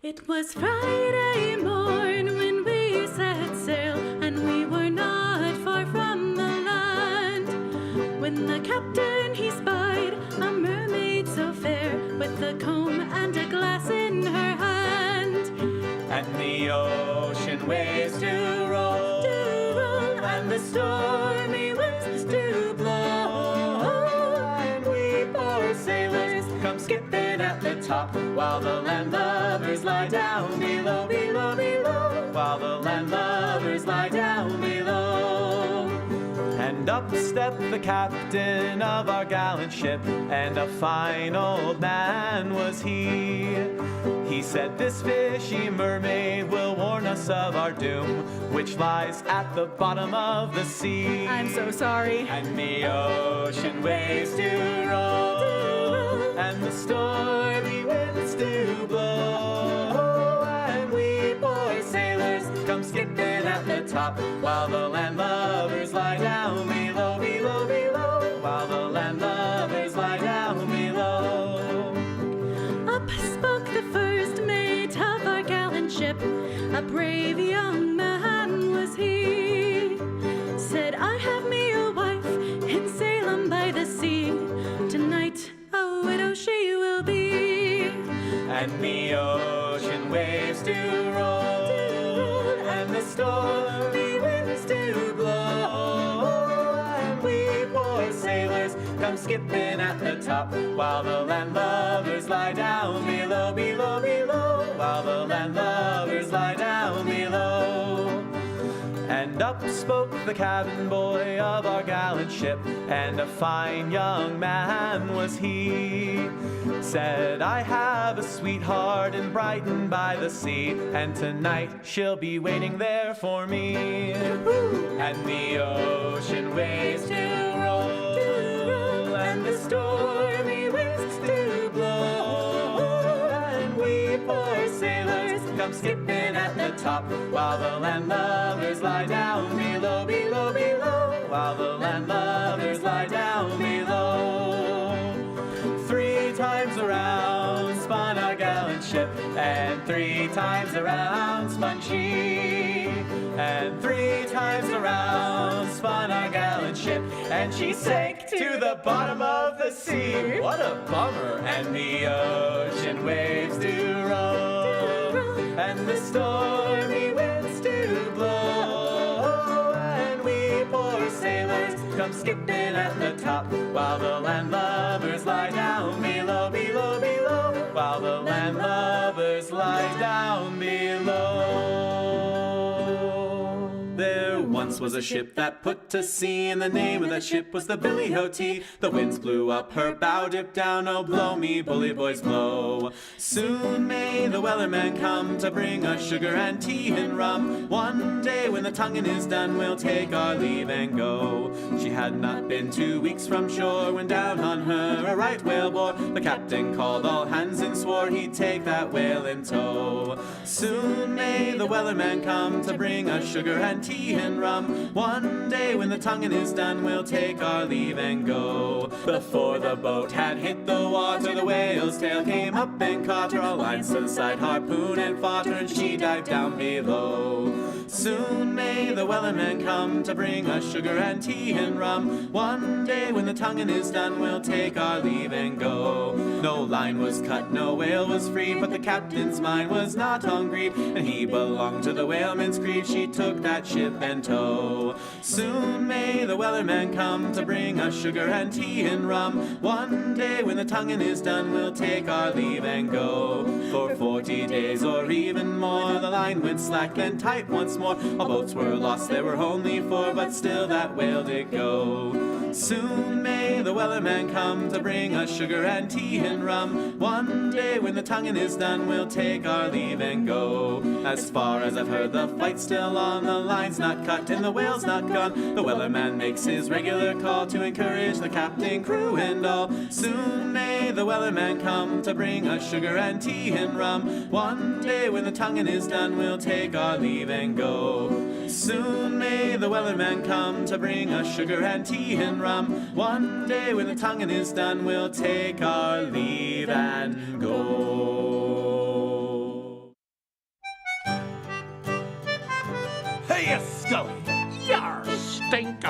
It was Friday morn when we set sail, and we were not far from the land, when the captain he spied a mermaid so fair, with a comb and a glass in her hand. And the ocean waves do roll, and the stormy winds do blow, and we poor sailors come skipping at the top, while the landlubbers lie down below, below, below, while the landlubbers lie down below. And up stepped the captain of our gallant ship, and a fine old man was he. He said, "This fishy mermaid will warn us of our doom, which lies at the bottom of the sea." I'm so sorry. And the ocean waves do roll, and the stormy winds do blow, and we poor sailors come skipping at the top, while the landlubbers lie down below, below, below, while the landlubbers lie down below. Up spoke the first mate of our gallant ship, a brave young man was he. Said, "I have me a wife in Salem by the sea, tonight a widow she will be." And the ocean waves do roll, and the stormy winds do blow, and we poor sailors come skipping at the top, while the landlubbers lie down below, below, below, while the landlubbers lie down below. And up spoke the cabin boy of our gallant ship, and a fine young man was he. Said, "I have a sweetheart in Brighton by the sea, and tonight she'll be waiting there for me." And the ocean waves do roll, and the stormy winds do blow, and we poor sailors come skipping at the top, while the landlubbers lie down below, below, below, while the landlubbers lie down below. 3 times around spun our gallant ship, and 3 times around spun she, and 3 times around spun our gallant ship, and she sank to the bottom of the sea. What a bummer! And the ocean waves do roll, and the stormy winds do blow, and we poor sailors come skipping at the top, while the landlubbers lie down below, below, below, while the landlubbers lie down below. There once was a ship that put to sea, and the name of that ship was the Billy O.T. The winds blew up her bow, dipped down, oh blow me, bully boys blow. Soon may the wellerman come to bring us sugar and tea and rum. One day when the tonguing is done, we'll take our leave and go. She had not been 2 weeks from shore when down on her a right whale bore. The captain called all hands and swore he'd take that whale in tow. Soon may the wellerman come to bring us sugar and tea and rum. One day when the tonguing is done, we'll take our leave and go. Before the boat had hit the water, the whale's tail came up and caught her. All lines to the side, harpoon and fought her, and she dived down below. Soon may the wellerman come to bring us sugar and tea and rum. One day when the tonguing is done, we'll take our leave and go. No line was cut, no whale was free, but the captain's mind was not on greed, and he belonged to the whaleman's creed. She took that ship in tow. Soon may the wellerman come to bring us sugar and tea and rum. One day when the tonguing is done, we'll take our leave and go. For 40 days or even more, the line went slack then tight once more. All boats were lost, there were only 4, but still that whale did go. Soon may the wellerman come to bring us sugar and tea and rum. One day when the tonguing is done, we'll take our leave and go. As far as I've heard, the fight's still on, the line's not cut and the whale's not gone. The wellerman makes his regular call to encourage the captain, crew and all. Soon may the wellerman come to bring us sugar and tea and rum. One day when the tonguing is done, we'll take our leave and go. Soon may the wellerman come to bring us sugar and tea and rum. One day when the tonguing is done, we'll take our leave and go.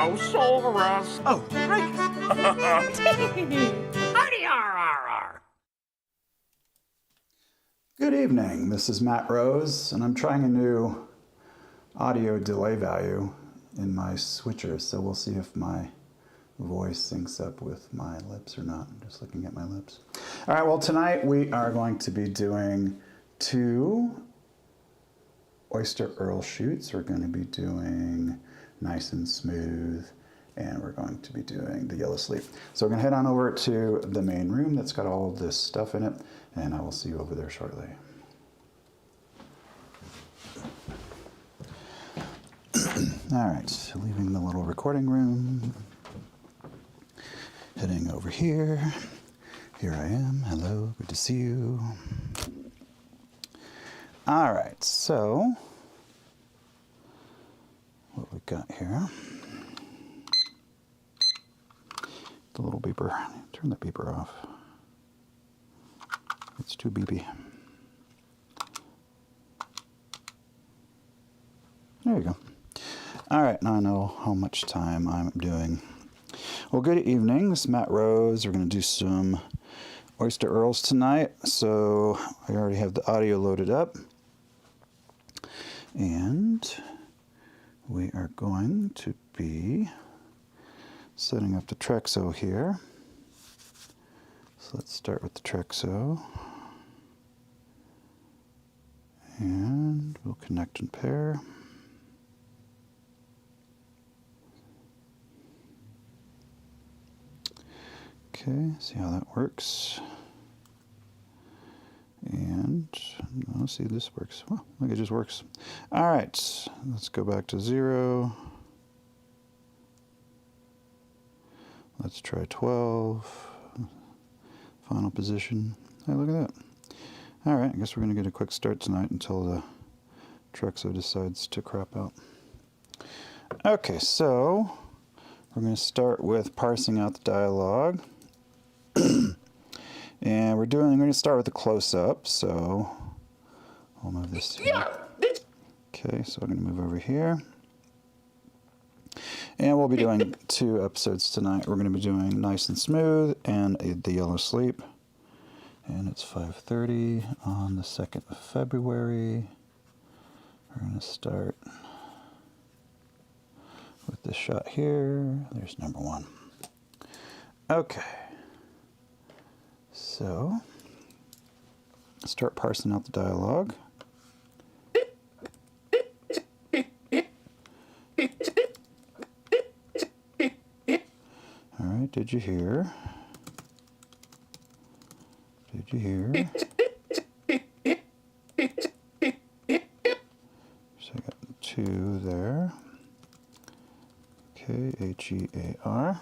Tyrannosaurus. Oh, right. Good evening, this is Matt Rose, and I'm trying a new audio delay value in my switcher, so we'll see if my voice syncs up with my lips or not. I'm just looking at my lips. All right, well, tonight we are going to be doing 2 Oyster Earl shoots. We're going to be doing Nice and Smooth, and we're going to be doing The Yellow Sleep. So we're going to head on over to the main room that's got all this stuff in it, and I will see you over there shortly. All right, so leaving the little recording room, heading over here. Here I am. Hello, good to see you. All right, so what we got here? The little beeper. Turn the beeper off. It's too beepy. There you go. All right, now I know how much time I'm doing. Well, good evening. This is Matt Rose. We're going to do some Oyster Earls tonight. So I already have the audio loaded up. And we are going to be setting up the Trexo here. So let's start with the Trexo. And we'll connect and pair. Okay, see how that works. And let's see if this works. Well, I think it just works. All right, let's go back to 0. Let's try 12. Final position. Hey, look at that. All right, I guess we're going to get a quick start tonight until the Trexo decides to crap out. Okay, so we're going to start with parsing out the dialogue. And we're going to start with the close-up, so I'll move this here. Okay, so I'm going to move over here. And we'll be doing 2 episodes tonight. We're going to be doing Nice and Smooth and The Yellow Sleep. And it's 5:30 on the 2nd of February. We're going to start with this shot here. There's number 1. Okay. So, start parsing out the dialogue. All right, did you hear? Did you hear? So I got 2 there. Okay, H-E-A-R.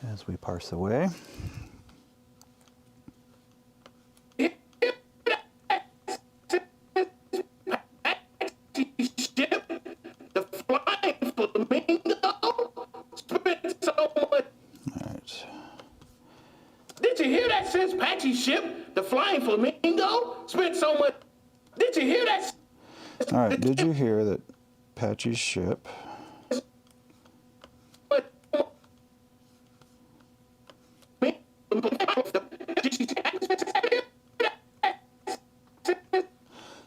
As we parse away. Ship, the flying flamingo, spent so much. Did you hear that? All right, did you hear that Patchy's ship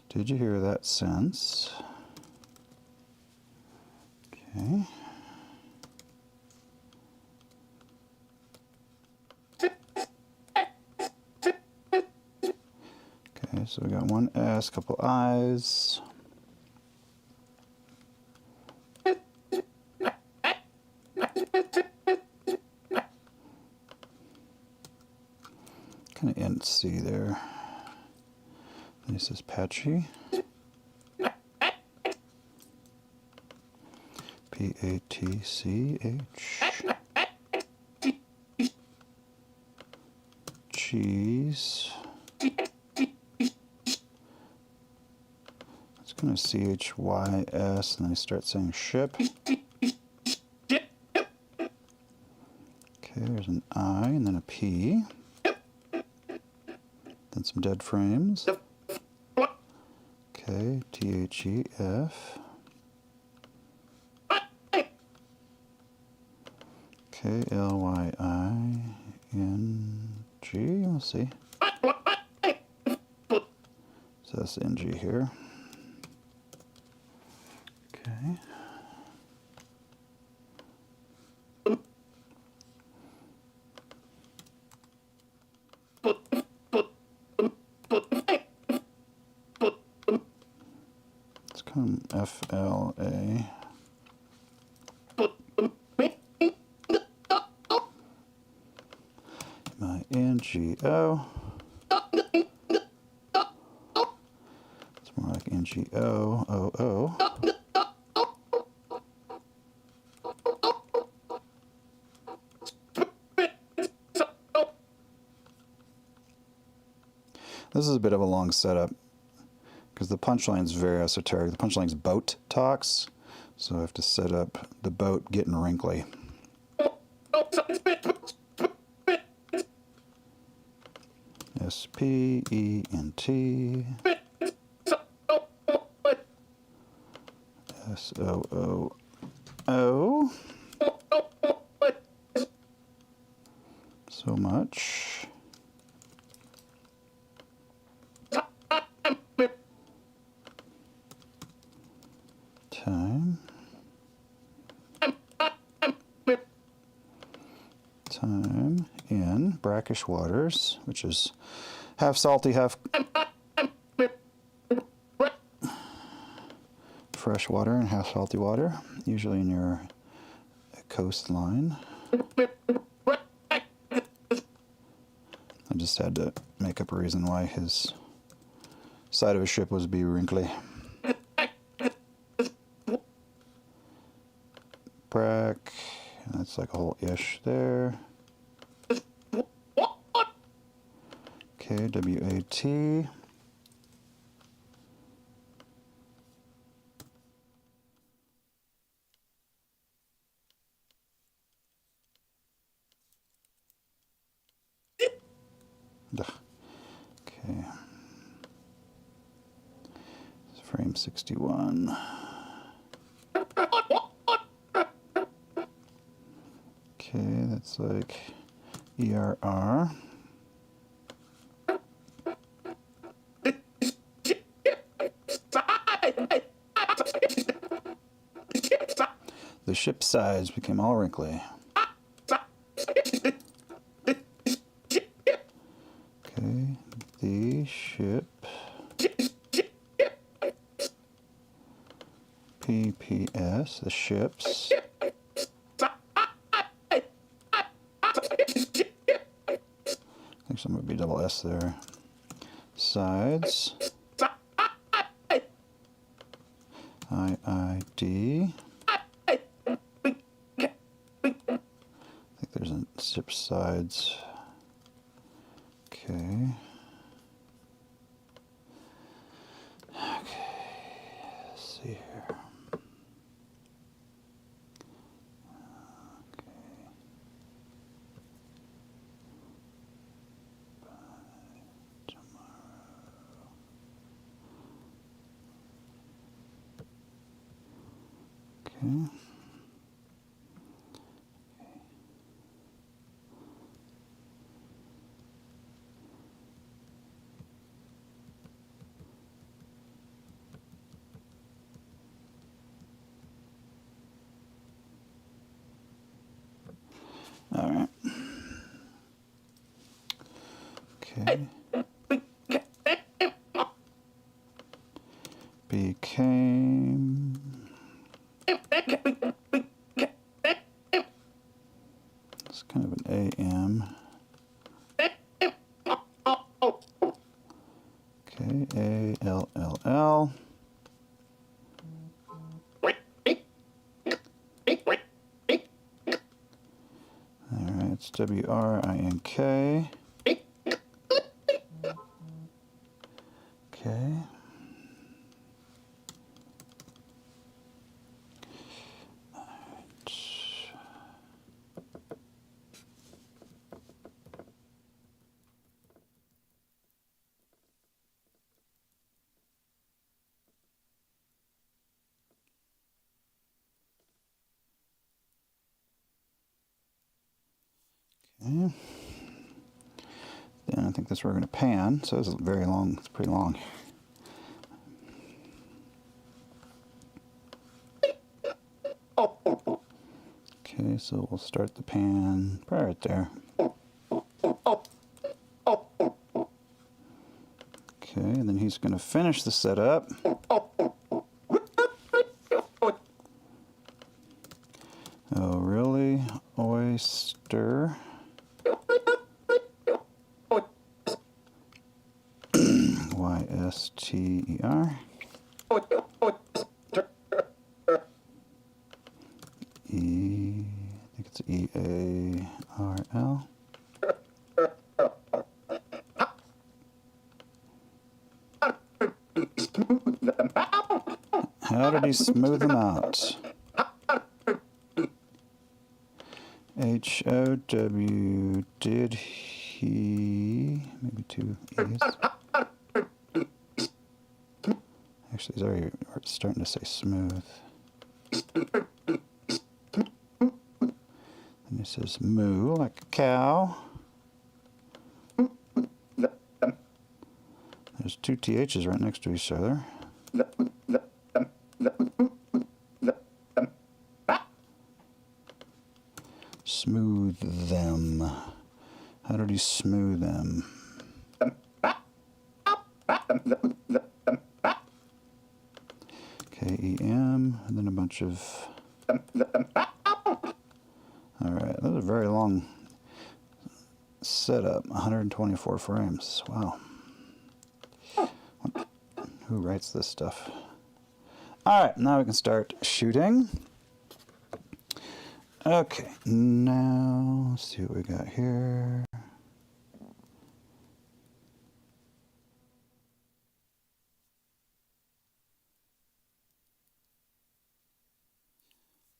did you hear that sense? Okay. Okay, so we got 1 S, couple I's. Kind of end C there. And this is Patchy. P-A-T-C-H. Cheese. It's going to C-H-Y-S, and then I start saying ship. Okay, there's an I, and then a P. Then some dead frames. Okay, T-H-E-F. K-L-Y-I-N-G. Let's see. So that's NG here. Okay. Let's come F-L-A. M-I-N-G-O. It's more like N-G-O-O-O. This is a bit of a long setup because the punchline is very esoteric. The punchline is boat talks, so I have to set up the boat getting wrinkly. S-P-E-N-T S-O-O-O. So much. Time. Time in brackish waters, which is half salty, half fresh water and half salty water, usually near a coastline. I just had to make up a reason why his side of his ship was be wrinkly. Brack, that's like a whole ish there. Okay, W-A-T. Okay. It's frame 61. Okay, that's like ERR. The ship sides became all wrinkly. Okay, the ship. PPS, the ships. I think some would be double S there. Sides. IID. I think there's a ship sides. Okay. Okay. Let's see here. Okay. All right. Okay. Became. It's kind of an AM. Okay, A-L-L-L. Alright, it's W-R-I-N-K. Okay. Okay. Then I think that's where we're going to pan. So it's very long. It's pretty long. Okay, so we'll start the pan probably right there. Okay, and then he's going to finish the setup. Oh, really? Oyster. Y-S-T-E-R. I think it's E-A-R-L. How did he smooth them out? H-O-W, did he, maybe two E's. Actually, he's already starting to say smooth. And he says moo, like a cow. There's two THs right next to each other. Smooth them. How did he smooth them? K-E-M, and then a bunch of... Alright, that was a very long setup. 124 frames. Wow. Who writes this stuff? Alright, now we can start shooting. Okay, now let's see what we got here.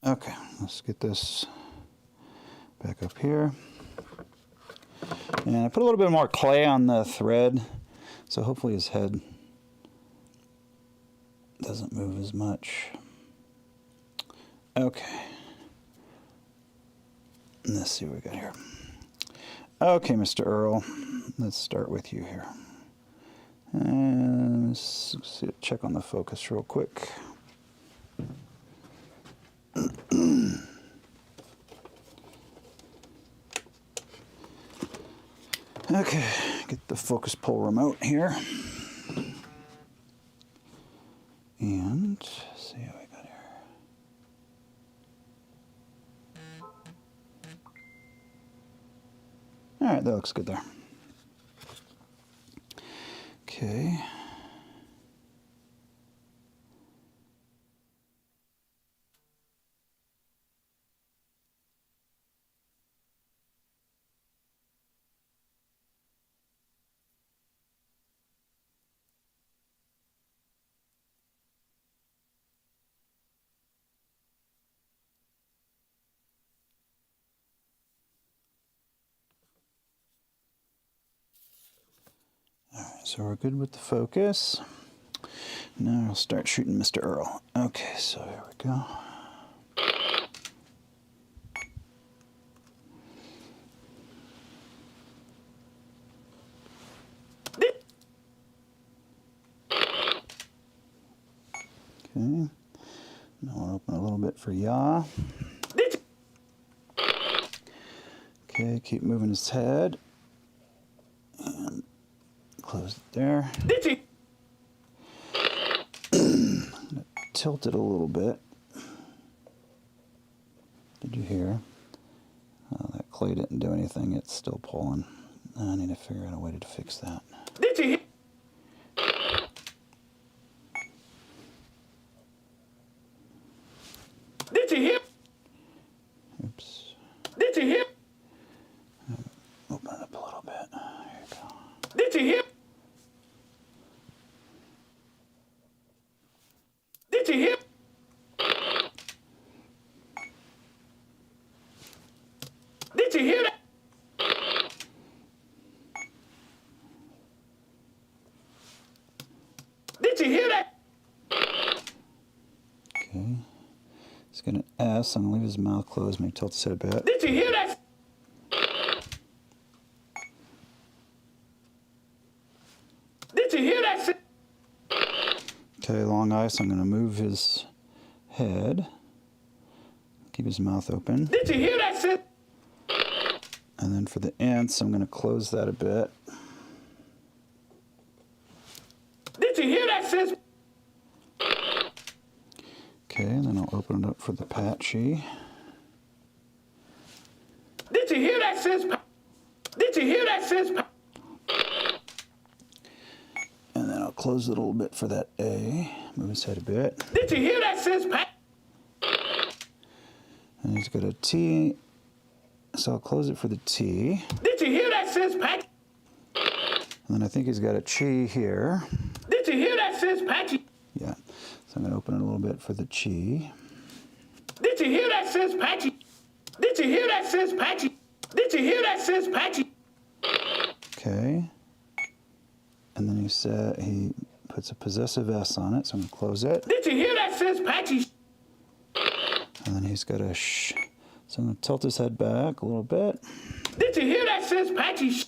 Okay, let's get this back up here. And I put a little bit more clay on the thread, so hopefully his head doesn't move as much. Okay. Let's see what we got here. Okay, Mr. Earl, let's start with you here. And let's see, check on the focus real quick. Okay, get the focus pull remote here. And see how we got here. All right, that looks good there. Okay. Alright, so we're good with the focus. Now I'll start shooting Mr. Earl. Okay, so here we go. Okay, now we'll open a little bit for yaw. Okay, keep moving his head. And close it there. Tilt it a little bit. Did you hear? Oh, that clay didn't do anything. It's still pulling. I need to figure out a way to fix that. Did you hear? Did you hear? Oops. Did you hear? Open it up a little bit. There you go. Did you hear? Did you hear? Did you hear that? Did you hear that? Okay. Let's get an S. I'm going to leave his mouth closed. Maybe tilt his head a bit. Did you hear that? Okay, long eye, so I'm going to move his head. Keep his mouth open. Did you hear that, sis? And then for the ants, I'm going to close that a bit. Did you hear that, sis? Okay, and then I'll open it up for the patchy. Did you hear that, sis? Did you hear that, sis? And then I'll close it a little bit for that A. Move his head a bit. Did you hear that, sis? And he's got a T, so I'll close it for the T. Did you hear that, sis? And then I think he's got a Chi here. Did you hear that, sis? Patchy? Yeah, so I'm going to open it a little bit for the Chi. Did you hear that, sis? Patchy? Did you hear that, sis? Patchy? Did you hear that, sis? Patchy? Okay. And then he puts a possessive S on it, so I'm going to close it. Did you hear that, sis? Patchy? And then he's got a sh. So I'm going to tilt his head back a little bit. Did you hear that, sis? Patchy?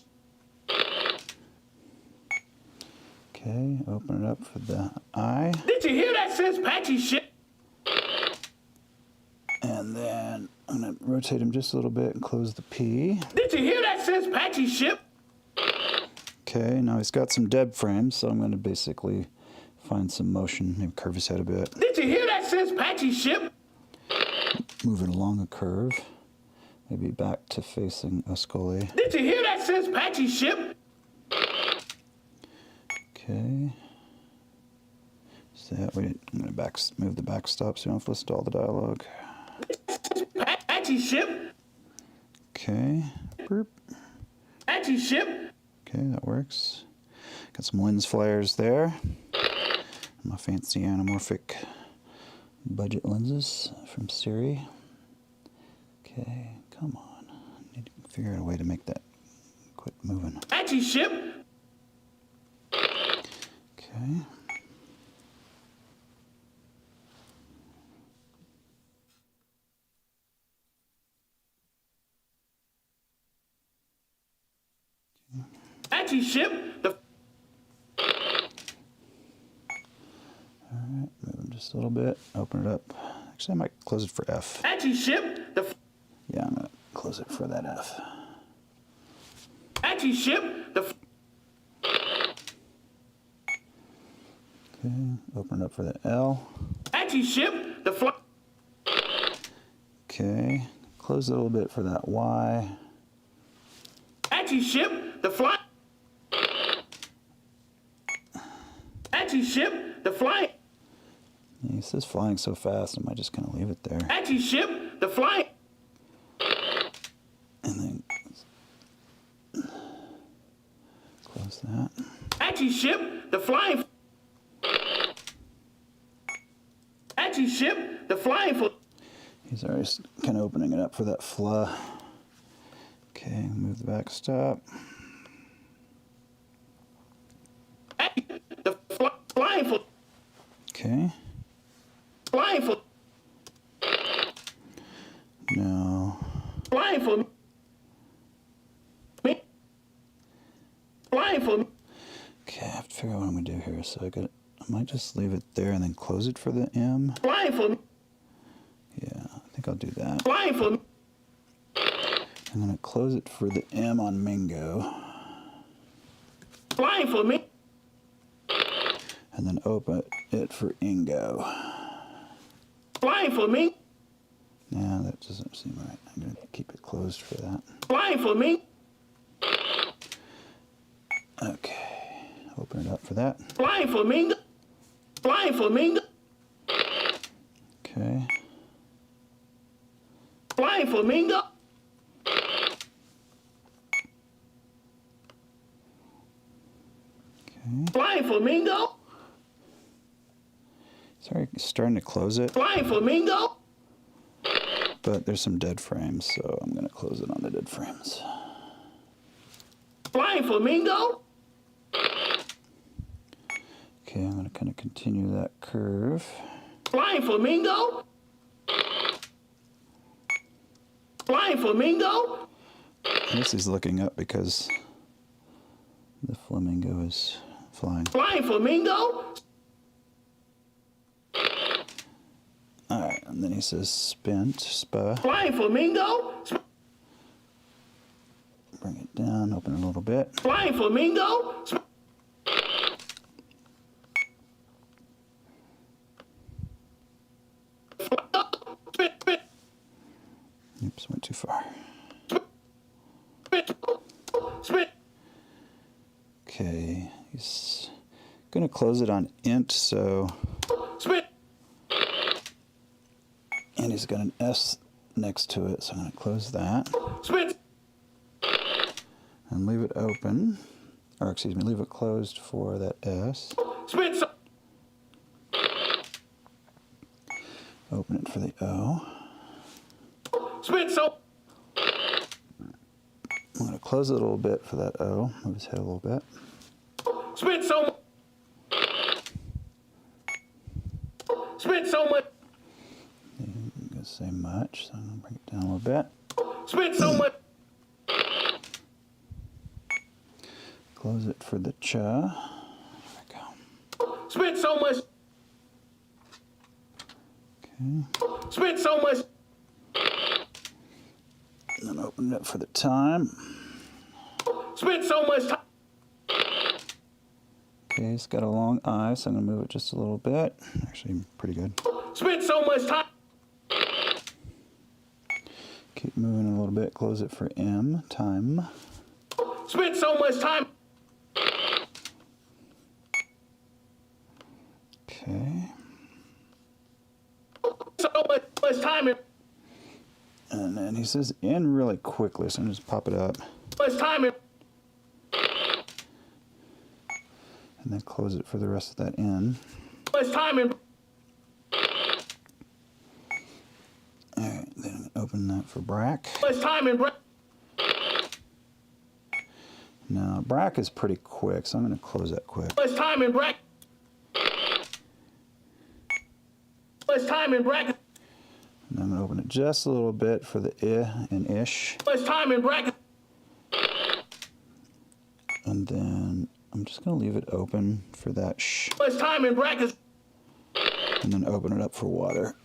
Okay, open it up for the I. Did you hear that, sis? Patchy shit? And then I'm going to rotate him just a little bit and close the P. Did you hear that, sis? Patchy ship? Okay, now he's got some dead frames, so I'm going to basically find some motion, maybe curve his head a bit. Did you hear that, sis? Patchy ship? Move it along a curve, maybe back to facing Ascoli. Did you hear that, sis? Patchy ship? Okay. So that way, I'm going to move the backstop so you don't have to listen to all the dialogue. Patchy ship? Okay. Burp. Patchy ship? Okay, that works. Got some lens flares there. My fancy anamorphic budget lenses from Siri. Okay, come on. I need to figure out a way to make that quit moving. Patchy ship? Okay. Patchy ship? Alright, move them just a little bit. Open it up. Actually, I might close it for F. Patchy ship? Yeah, I'm going to close it for that F. Patchy ship? Okay, open it up for the L. Patchy ship? Okay, close it a little bit for that Y. Patchy ship? Fly? Patchy ship? Flying? He says flying so fast, I might just kind of leave it there. Patchy ship? Flying? And then close that. Patchy ship? Flying? Patchy ship? Flying for? He's already kind of opening it up for that fla. Okay, move the backstop. Flying for? Okay. Flying for? No. Flying for me? Flying for me? Okay, I have to figure out what I'm going to do here. So I might just leave it there and then close it for the M. Flying for me? Yeah, I think I'll do that. Flying for me? I'm going to close it for the M on Mingo. Flying for me? And then open it for Ingo. Flying for me? Yeah, that doesn't seem right. I'm going to keep it closed for that. Flying for me? Okay, open it up for that. Flying for me? Flying for me? Okay. Flying for me? Okay. Flying for Mingo? Sorry, starting to close it, Flying for Mingo? but there's some dead frames, so I'm going to close it on the dead frames. Flying for Mingo? Okay, I'm going to kind of continue that curve. Flying for Mingo? Flying for Mingo? I guess he's looking up because the flamingo is flying. Flying for Mingo? All right, and then he says spent, spa. Flying flamingo. Bring it down, open it a little bit. Flying flamingo. Oops, went too far. Okay, he's gonna close it on int, so. And he's got an S next to it, so I'm gonna close that. And leave it open, or excuse me, leave it closed for that S. Open it for the O. I'm going to close it a little bit for that O. Move his head a little bit. Spent so much. I'm going to say much, so I'm going to bring it down a little bit. Spent so much. Close it for the cha. There we go. Spent so much. Okay. Spent so much. And then open it for the time. Spent so much time. Okay, it's got a long I, so I'm going to move it just a little bit. Actually, pretty good. Spent so much time. Keep moving a little bit. Close it for M, time. Spent so much time. Okay. So much time. And then he says in really quickly, so I'm just pop it up. Much time. And then close it for the rest of that in. Much time. Alright, then open that for Brack. Much time. Now, Brack is pretty quick, so I'm going to close that quick. Much time in bracket. Much time in bracket. And I'm going to open it just a little bit for the I and ish. Much time in bracket. And then I'm just going to leave it open for that sh. Much time in bracket. And then open it up for water.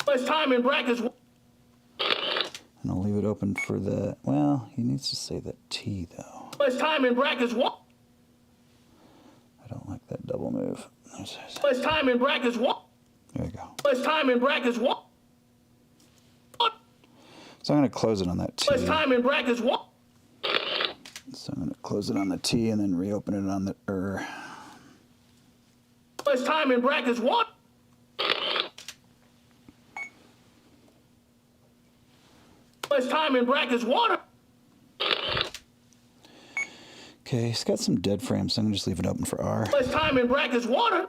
Much time in bracket. And I'll leave it open for the, well, he needs to say the T though. Much time in bracket. I don't like that double move. There's, Much time in bracket. there you go. Much time in bracket. So I'm going to close it on that T. Much time in bracket. So I'm going to close it on the T and then reopen it on the Much time in bracket. Much time in brackets water. Okay, it's got some dead frames, so I'm going to just leave it open for R. Much time in brackets water.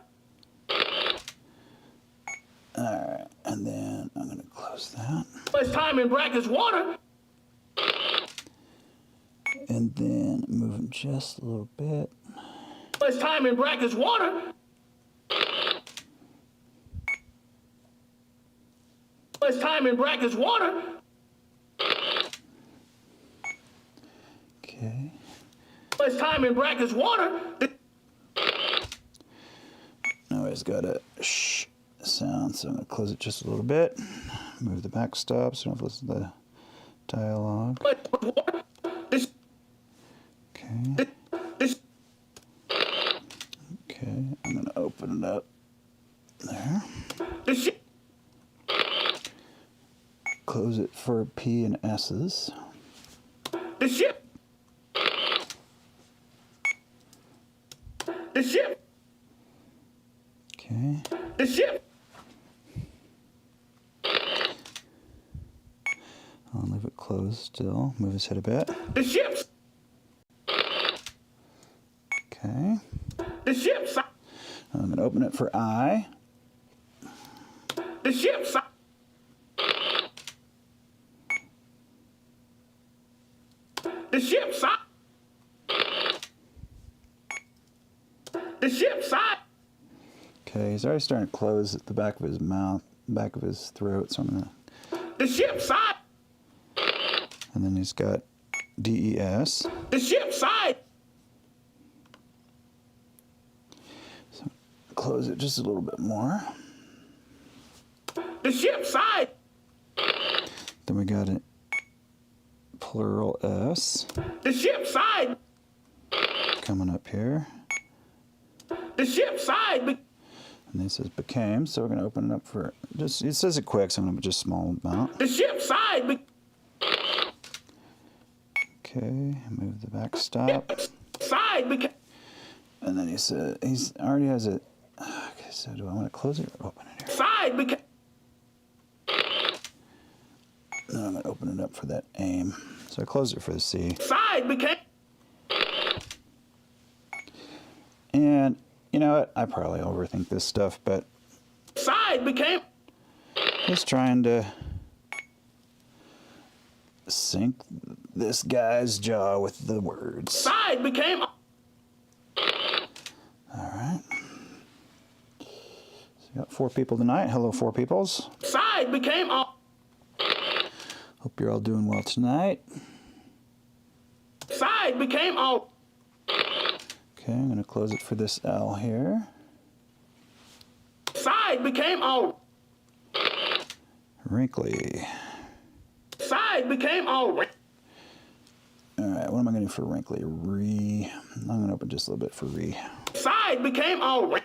Alright, and then I'm going to close that. Much time in brackets water. And then move them just a little bit. Much time in brackets water. Much time in brackets water. Okay. Much time in brackets water. Now it's got a sh sound, so I'm going to close it just a little bit. Move the backstop so I don't have to listen to the dialogue. Okay. Okay, I'm going to open it up there. Close it for P and S's. The ship. The ship. Okay. The ship. I'll leave it closed still. Move his head a bit. The ships. Okay. The ships. I'm going to open it for I. The ships. The ship's side. The ship's side. Okay, he's already starting to close at the back of his mouth, back of his throat, so I'm going to... The ship's side. And then he's got DES. The ship's side. So close it just a little bit more. The ship side. Then we got a plural S The ship side. coming up here. The ship side. And this is became, so we're going to open it up for just, it says it quick, so I'm going to put just a small amount. The ship side. Okay, move the backstop. Side. And then he said, he's already has it. Okay, so do I want to close it or open it here? Side. Then I'm going to open it up for that aim. So I closed it for the C. Side became. And you know what? I probably overthink this stuff, but Side became. just trying to sync this guy's jaw with the words. Side became. All right. So we got 4 people tonight. Hello, 4 peoples. Side became. Hope you're all doing well tonight. Side became all. Okay, I'm going to close it for this L here. Side became all. Wrinkly. Side became all. All right, what am I going to do for wrinkly? Re. I'm going to open just a little bit for re. Side became all.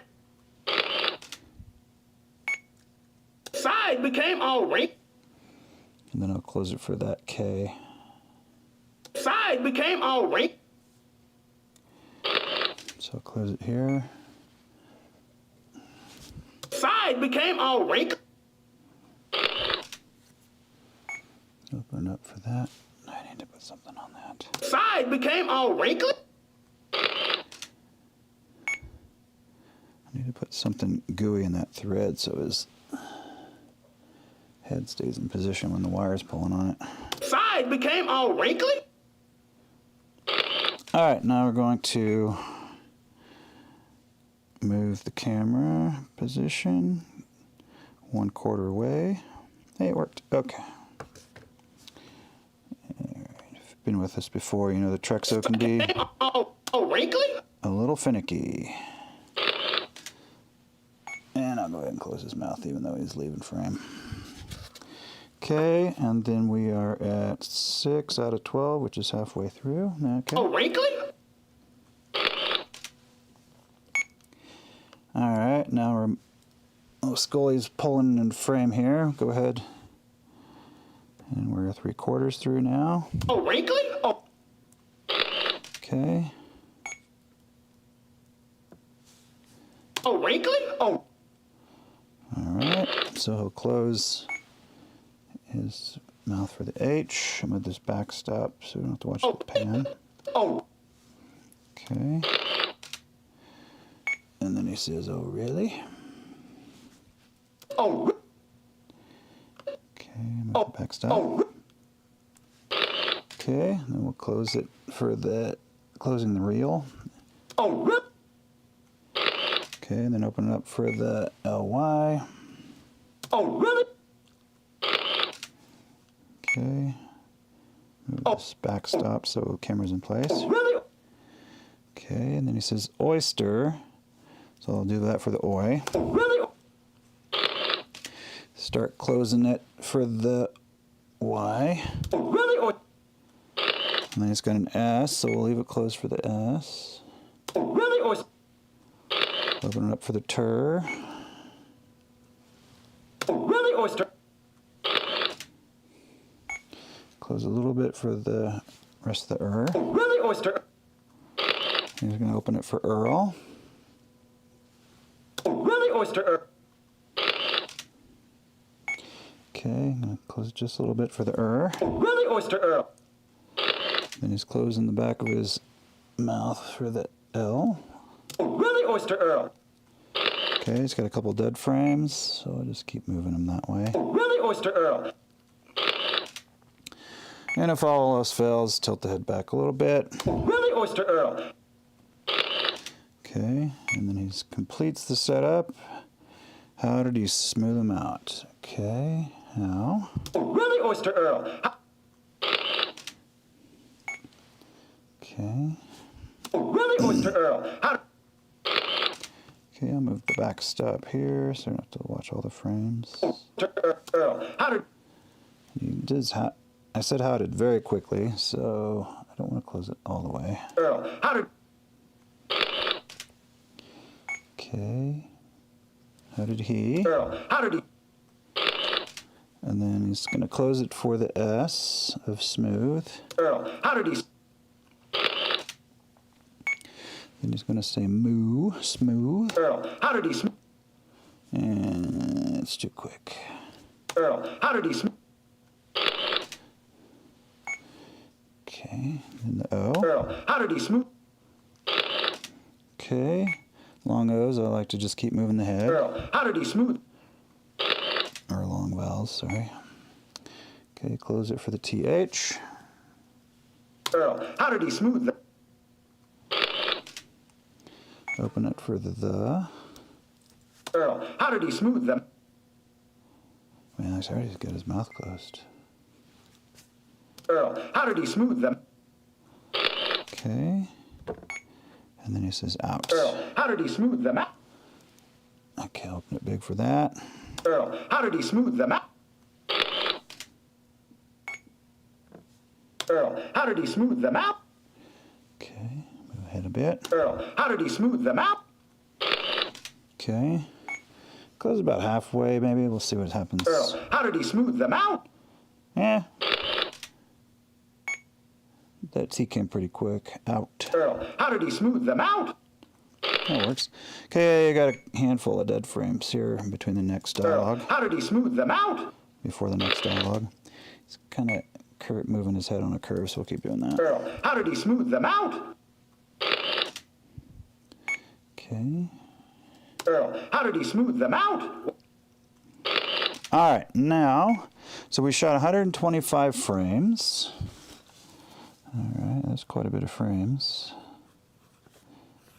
Side became all. And then I'll close it for that K. Side became all. So I'll close it here. Side became all. Open it up for that. I need to put something on that. Side became all wrinkly. I need to put something gooey in that thread so his head stays in position when the wire's pulling on it. Side became all wrinkly. All right, now we're going to move the camera position 1/4 away. Hey, it worked. Okay. If you've been with us before, you know the Trexo can be All wrinkly. a little finicky. And I'll go ahead and close his mouth even though he's leaving frame. Okay, and then we are at 6 out of 12, which is halfway through. Okay. All wrinkly. All right, now we're, oh, Scully's pulling in frame here. Go ahead. And we're 3/4 through now. All wrinkly. Oh. Okay. All wrinkly. Oh. All right, so he'll close his mouth for the H. I'm with this backstop so we don't have to watch the pan. Oh. Okay. And then he says, oh, really? Oh. Okay, move the backstop. Oh. Okay, then we'll close it for the, closing the reel. Oh. Okay, and then open it up for the LY. Oh really? Okay. Move this backstop so the camera's in place. Really? Okay, and then he says oyster. So I'll do that for the oi. Really? Start closing it for the Y. Really? And then it's got an S, so we'll leave it closed for the S. Really? Open it up for the tur. Really, oyster? Close a little bit for the rest of the Really, oyster? He's going to open it for Earl. Really, oyster? Okay, I'm going to close it just a little bit for the Really, oyster Earl? Then he's closing the back of his mouth for the L. Really, oyster Earl? Okay, he's got a couple dead frames, so I'll just keep moving him that way. Really, oyster Earl? And if all else fails, tilt the head back a little bit. Really, oyster Earl? Okay, and then he completes the setup. How did he smooth him out? Okay, how? Really, oyster Earl? Okay. Really, oyster Earl? Okay, I'll move the back stop here so I don't have to watch all the frames. Oyster Earl? Earl, how did... I said how did very quickly, so I don't want to close it all the way. Earl, how did... Okay. How did he? Earl, how did he... And then he's going to close it for the S of smooth. Earl, how did he... Then he's going to say moo, smooth. Earl, how did he... And it's too quick. Earl, how did he... Okay, and the O. Earl, how did he smooth? Okay, long O's, I like to just keep moving the head. Earl, how did he smooth? Or long vowels, sorry. Okay, close it for the TH. Earl, how did he smooth that? Open it for the. Earl, how did he smooth them? Man, he's already got his mouth closed. Earl, how did he smooth them? Okay. And then he says out. Earl, how did he smooth them out? Okay, open it big for that. Earl, how did he smooth them out? Earl, how did he smooth them out? Okay, move ahead a bit. Earl, how did he smooth them out? Okay. Close about halfway, maybe. We'll see what happens. Earl, how did he smooth them out? Yeah. That T came pretty quick. Out. Earl, how did he smooth them out? That works. Okay, I got a handful of dead frames here in between the next dialogue. Earl, how did he smooth them out? Before the next dialogue. He's kind of moving his head on a curve, so we'll keep doing that. Earl, how did he smooth them out? Okay. Earl, how did he smooth them out? All right, now, so we shot 125 frames. All right, that's quite a bit of frames.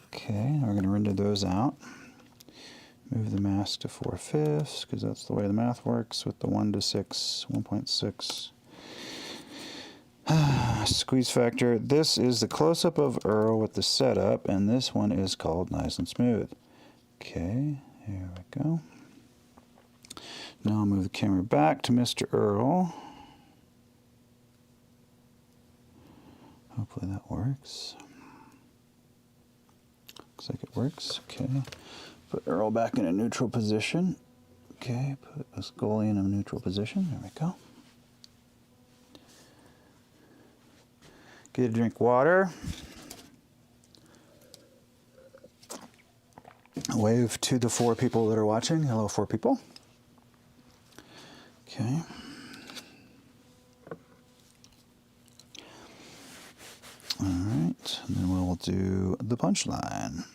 Okay, now we're going to render those out. Move the mask to 4/5, because that's the way the math works with the 1 to 6, 1.6. Squeeze factor. This is the close-up of Earl with the setup, and this one is called Nice and Smooth. Okay, here we go. Now I'll move the camera back to Mr. Earl. Hopefully that works. Looks like it works. Okay. Put Earl back in a neutral position. Okay, put this goalie in a neutral position. There we go. Get a drink water. Wave to the 4 people that are watching. Hello, 4 people. Okay. All right, and then we'll do the punchline.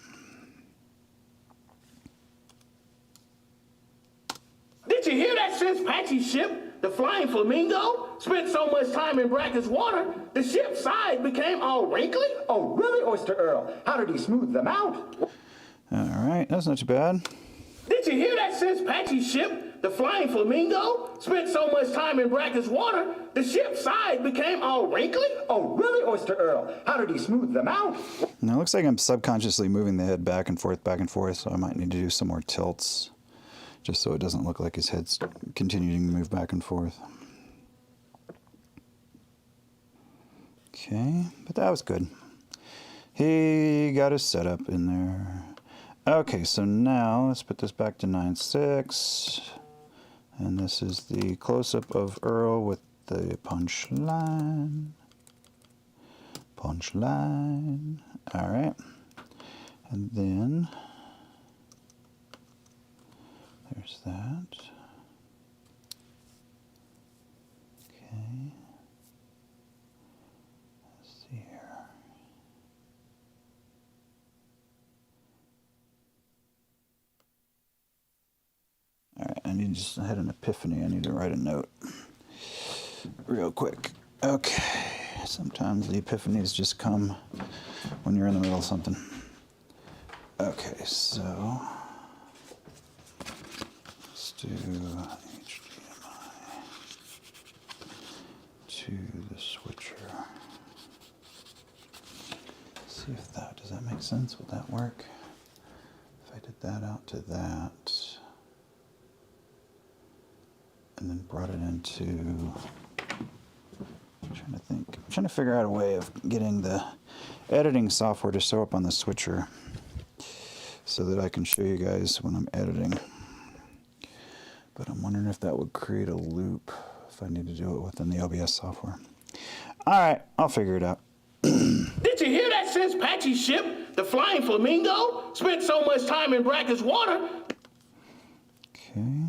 Did you hear that since Patchy's ship, the Flying Flamingo, spent so much time in brackish water, the ship's side became all wrinkly? Oh, really, Oyster Earl? How did he smooth them out? All right, that's not too bad. Did you hear that since Patchy's ship, the Flying Flamingo, spent so much time in brackish water, the ship's side became all wrinkly? Oh, really, Oyster Earl? How did he smooth them out? Now it looks like I'm subconsciously moving the head back and forth, so I might need to do some more tilts, just so it doesn't look like his head's continuing to move back and forth. Okay, but that was good. He got his setup in there. Okay, so now let's put this back to 9:6. And this is the close-up of Earl with the punchline. Punchline. All right. And then there's that. Okay. Let's see here. All right, I had an epiphany. I need to write a note real quick. Okay, sometimes the epiphanies just come when you're in the middle of something. Okay, so let's do HDMI to the switcher. See if does that make sense? Would that work? If I did that out to that. and then brought it into, I'm trying to think, I'm trying to figure out a way of getting the editing software to show up on the switcher so that I can show you guys when I'm editing. But I'm wondering if that would create a loop if I need to do it within the OBS software. All right, I'll figure it out. Did you hear that since Patchy's ship, the Flying Flamingo, spent so much time in brackish water? Okay.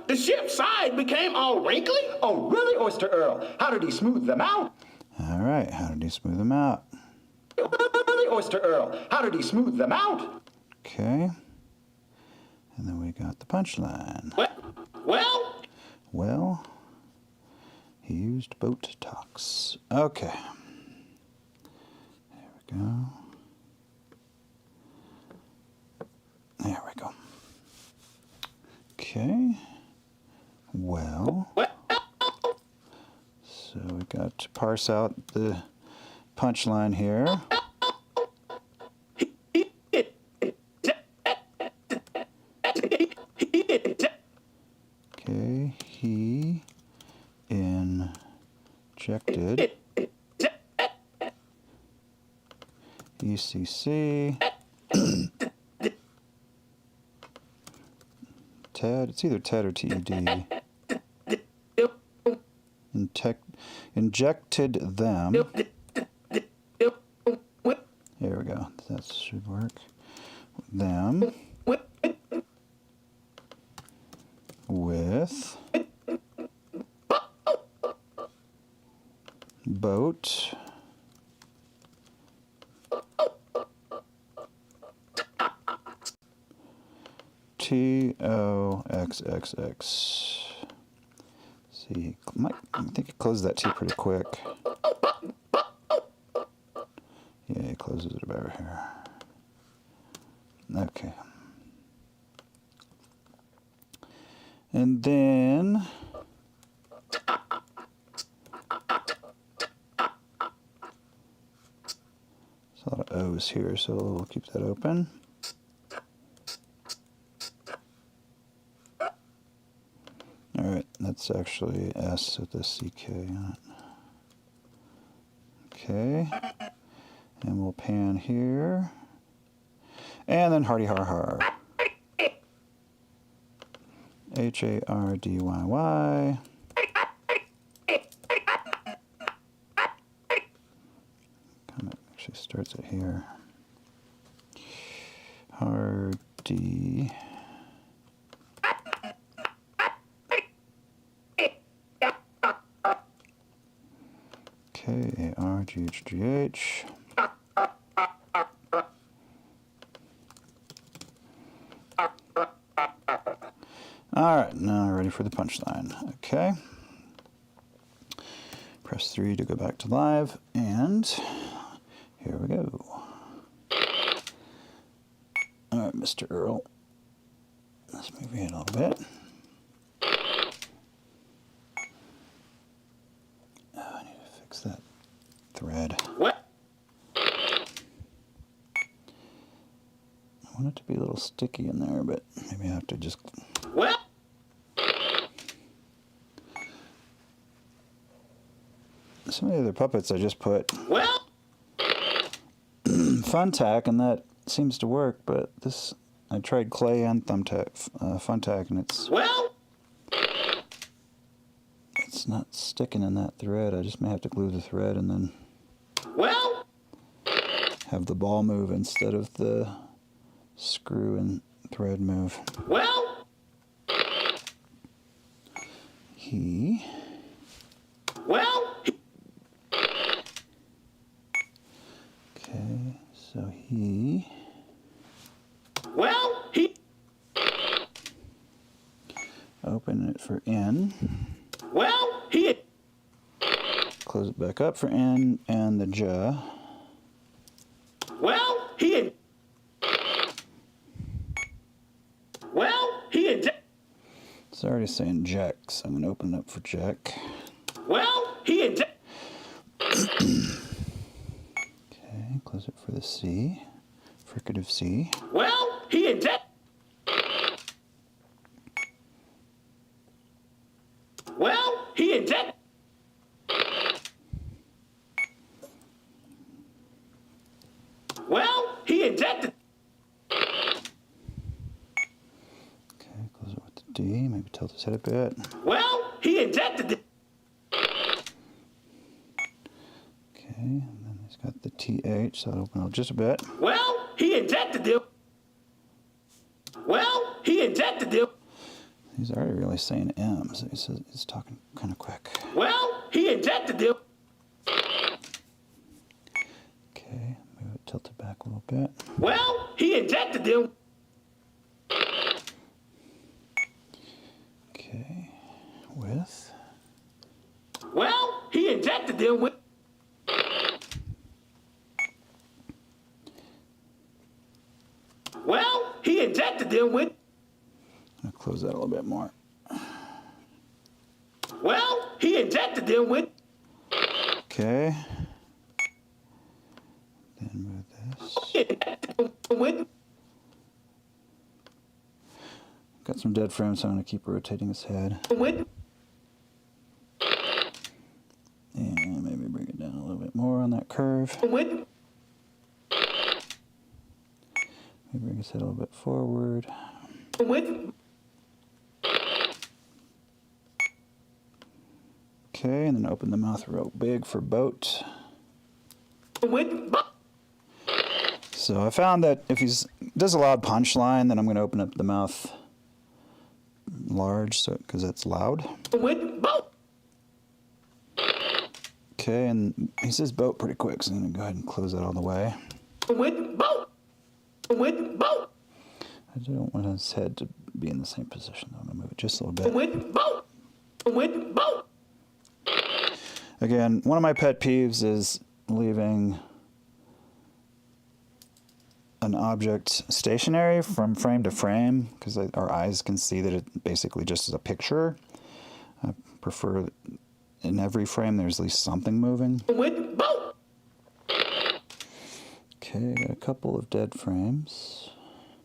The ship's side became all wrinkly? Oh, really, Oyster Earl? How did he smooth them out? All right, how did he smooth them out? Really, Oyster Earl? How did he smooth them out? Okay. And then we got the punchline. Well, he used boat talks. Okay. There we go. There we go. Okay. Well. So we got to parse out the punchline here. Okay, he injected ECC. TED, it's either TED or TED. Injected them. There we go. That should work. Them with boat TOXXX. See, I think he closed that T pretty quick. Yeah, he closes it about here. Okay. And then there's a lot of O's here, so we'll keep that open. All right, that's actually S with the CK on it. Okay, and we'll pan here, and then hardy har har. HARDYY. Actually starts it here. Hardy. KARGHGH. All right, now ready for the punchline. Okay. Press 3 to go back to live, and here we go. All right, Mr. Earl. Let's move in a little bit. Oh, I need to fix that thread. What? I want it to be a little sticky in there, but maybe I have to just... Well. Some of the other puppets I just put Well. Funtack, and that seems to work, but this, I tried clay and Funtack, and it's... Well. It's not sticking in that thread. I just may have to glue the thread and then Well. have the ball move instead of the screw and thread move. Well. He Well. Okay, so he Well. He open it for in, Well. He close it back up for in, and the jaw. Well. He Well. He It's already saying jack, so I'm gonna open it up for jack. Well. He Okay, close it for the C, fricative C. Well. He Well, he injected. Okay, close it with the D. Maybe tilt his head a bit. Well, he injected it. Okay, and then he's got the TH, so I'll open up just a bit. Well, he injected it. Well, he injected it. He's already really saying M, so he says he's talking kind of quick. Well, he injected it. Okay, move it, tilt it back a little bit. Well, he injected them. Okay, with. Well, he injected them with. Well, he injected them with. I'll close that a little bit more. Well, he injected them with. Okay. Then move this. With. Got some dead frames, so I'm going to keep rotating his head. With. And maybe bring it down a little bit more on that curve. With. Maybe bring his head a little bit forward. With. Okay, and then open the mouth real big for boat. With. So I found that if he does a loud punch line, then I'm going to open up the mouth large, so because that's loud. With. Boat. Okay, and he says boat pretty quick, so I'm going to go ahead and close that all the way. With. Boat. With. Boat. I don't want his head to be in the same position. I'm going to move it just a little bit. With. Boat. With. Boat. Again, one of my pet peeves is leaving an object stationary from frame to frame, because our eyes can see that it basically just is a picture. I prefer that in every frame there's at least something moving. With. Boat. Okay, got a couple of dead frames.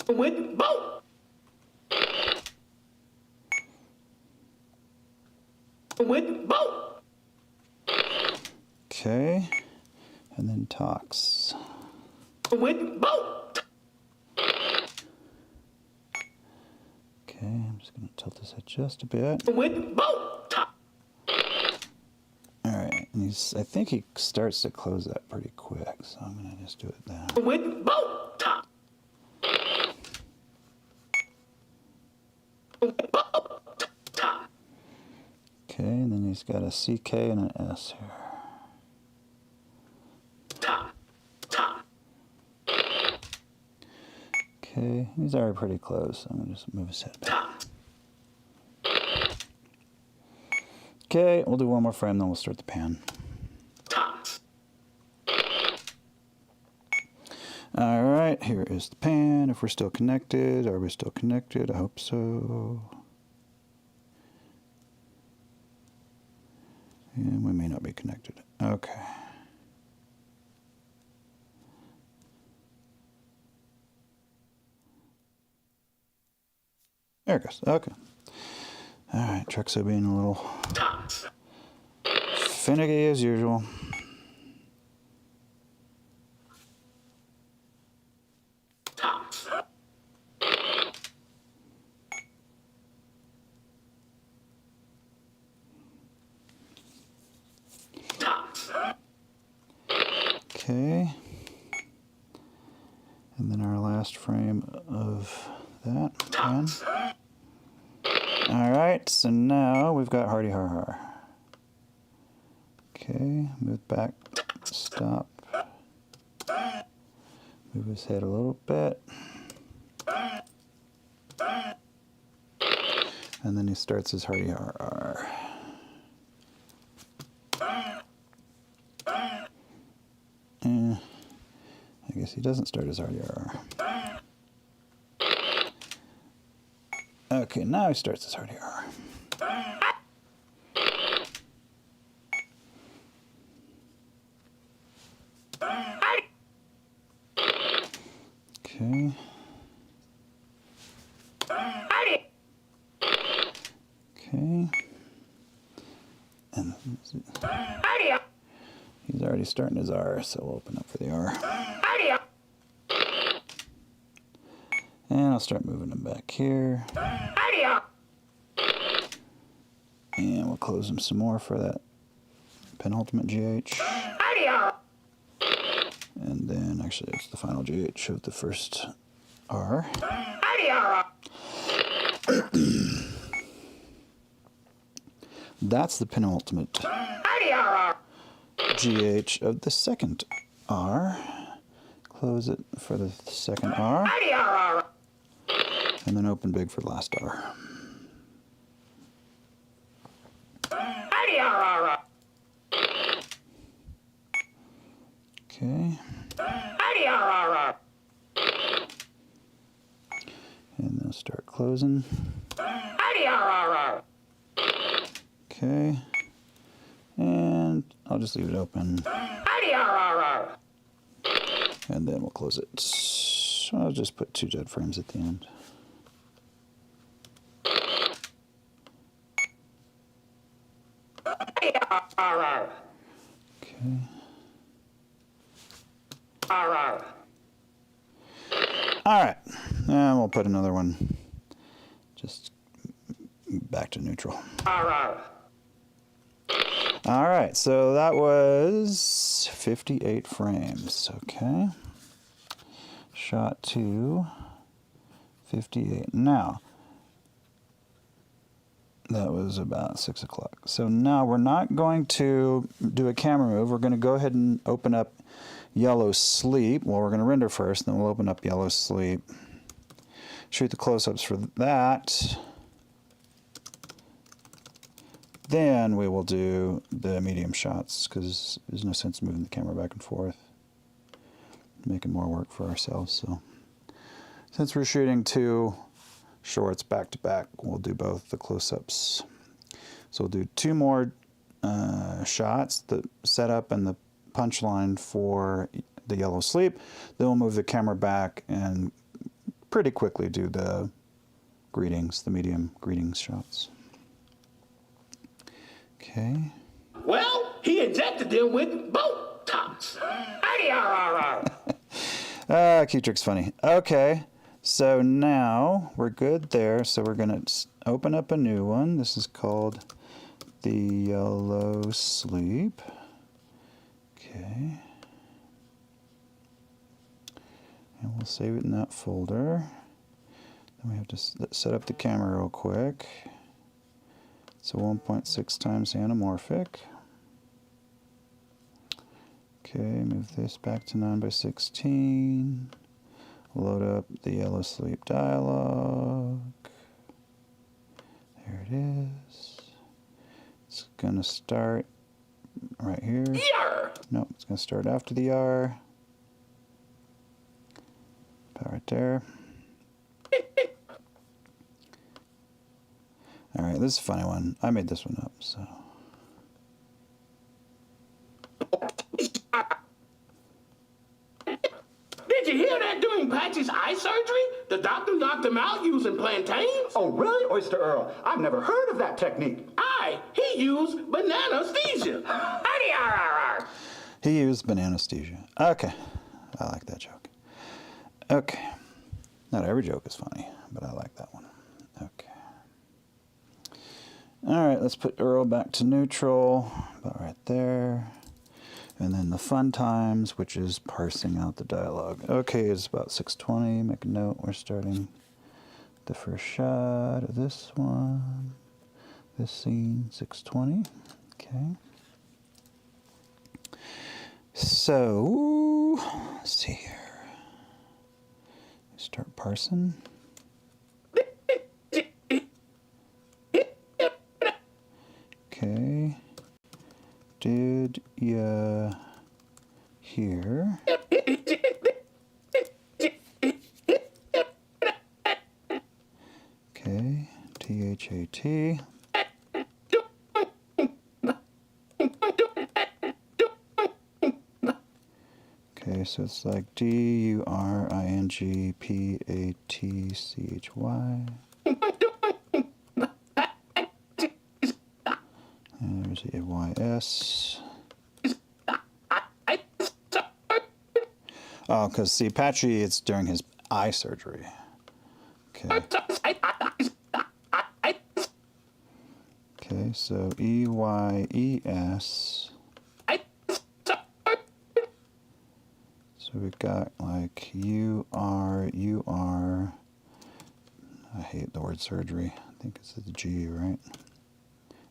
With. Boat. With. Boat. Okay, and then talks. With. Boat. Okay, I'm just going to tilt this head just a bit. With. Boat. All right, and I think he starts to close that pretty quick, so I'm going to just do it now. With. Boat. Okay, and then he's got a CK and an S here. Okay, he's already pretty close. I'm gonna just move his head back. Okay, we'll do one more frame, then we'll start the pan. All right, here is the pan. If we're still connected, are we still connected? I hope so. And we may not be connected. Okay. There it goes. Okay. All right, Trexo being a little finicky as usual. Okay. And then our last frame of that pan. All right, so now we've got Hardy Har Har. Okay, move back, stop. Move his head a little bit. And then he starts his Hardy Har Har. I guess he doesn't start his Hardy Har Har. Okay, now he starts his Hardy Har Har. Okay. Okay. And he's already starting his R, so we'll open up for the R. And I'll start moving them back here. And we'll close them some more for that penultimate GH. And then, actually, it's the final GH of the first R. That's the penultimate GH of the second R. Close it for the second R. And then open big for the last R. Okay. And then start closing. Okay. And I'll just leave it open. And then we'll close it. So I'll just put 2 dead frames at the end. Okay. All right, and we'll put another one just back to neutral. All right, so that was 58 frames, okay. Shot 2, 58. Now, that was about 6 o'clock. So now we're not going to do a camera move. We're going to go ahead and open up Yellow Sleep. Well, we're going to render first, then we'll open up Yellow Sleep. Shoot the close-ups for that. Then we will do the medium shots, because there's no sense moving the camera back and forth. Making more work for ourselves. So since we're shooting 2 shorts back to back, we'll do both the close-ups. So we'll do 2 more shots, the setup and the punchline for the Yellow Sleep. Then we'll move the camera back and pretty quickly do the greetings, the medium greetings shots. Okay. Well, he injected them with Botox. Ketrick's funny. Okay, so now we're good there. So we're going to open up a new one. This is called the Yellow Sleep. Okay. And we'll save it in that folder. Then we have to set up the camera real quick. It's a 1.6 times anamorphic. Okay, move this back to 9:16. Load up the Yellow Sleep dialog. There it is. It's going to start right here. Nope, it's going to start after the R. About right there. All right, this is a funny one. I made this one up, so. Did you hear that during Patchy's eye surgery? The doctor knocked him out using plantains. Oh, really, Oyster Earl? I've never heard of that technique. He used banana-sthesia. He used banana-sthesia. Okay, I like that joke. Okay, not every joke is funny, but I like that one. Okay. All right, let's put Earl back to neutral, about right there. And then the fun times, which is parsing out the dialogue. Okay, it's about 6:20. Make a note, we're starting the first shot of this one. This scene, 6:20. Okay. So, let's see here. Start parsing. Okay. Did ya hear? Okay. T-H-A-T. Okay, so it's like D-U-R-I-N-G-P-A-T-C-H-Y. And there's a Y-S. Oh, because see, Patchy, it's during his eye surgery. Okay. Okay, so E-Y-E-S. So we've got like U-R. I hate the word surgery. I think it's the G, right?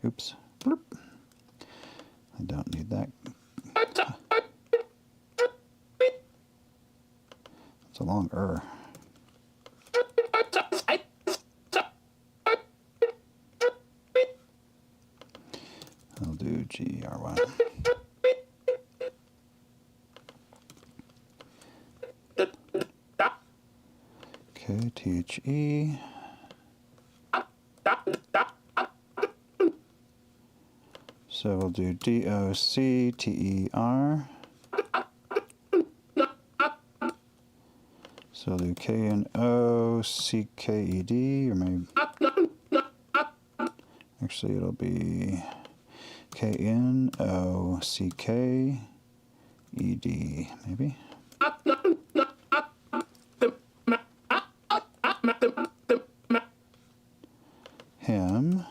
Oops. Bloop. I don't need that. It's a long R. I'll do G-R-Y. Okay, T-H-E. So we'll do D-O-C-T-E-R. So we'll do K-N-O-C-K-E-D, or maybe... Actually, it'll be K-N-O-C-K-E-D, maybe. Him.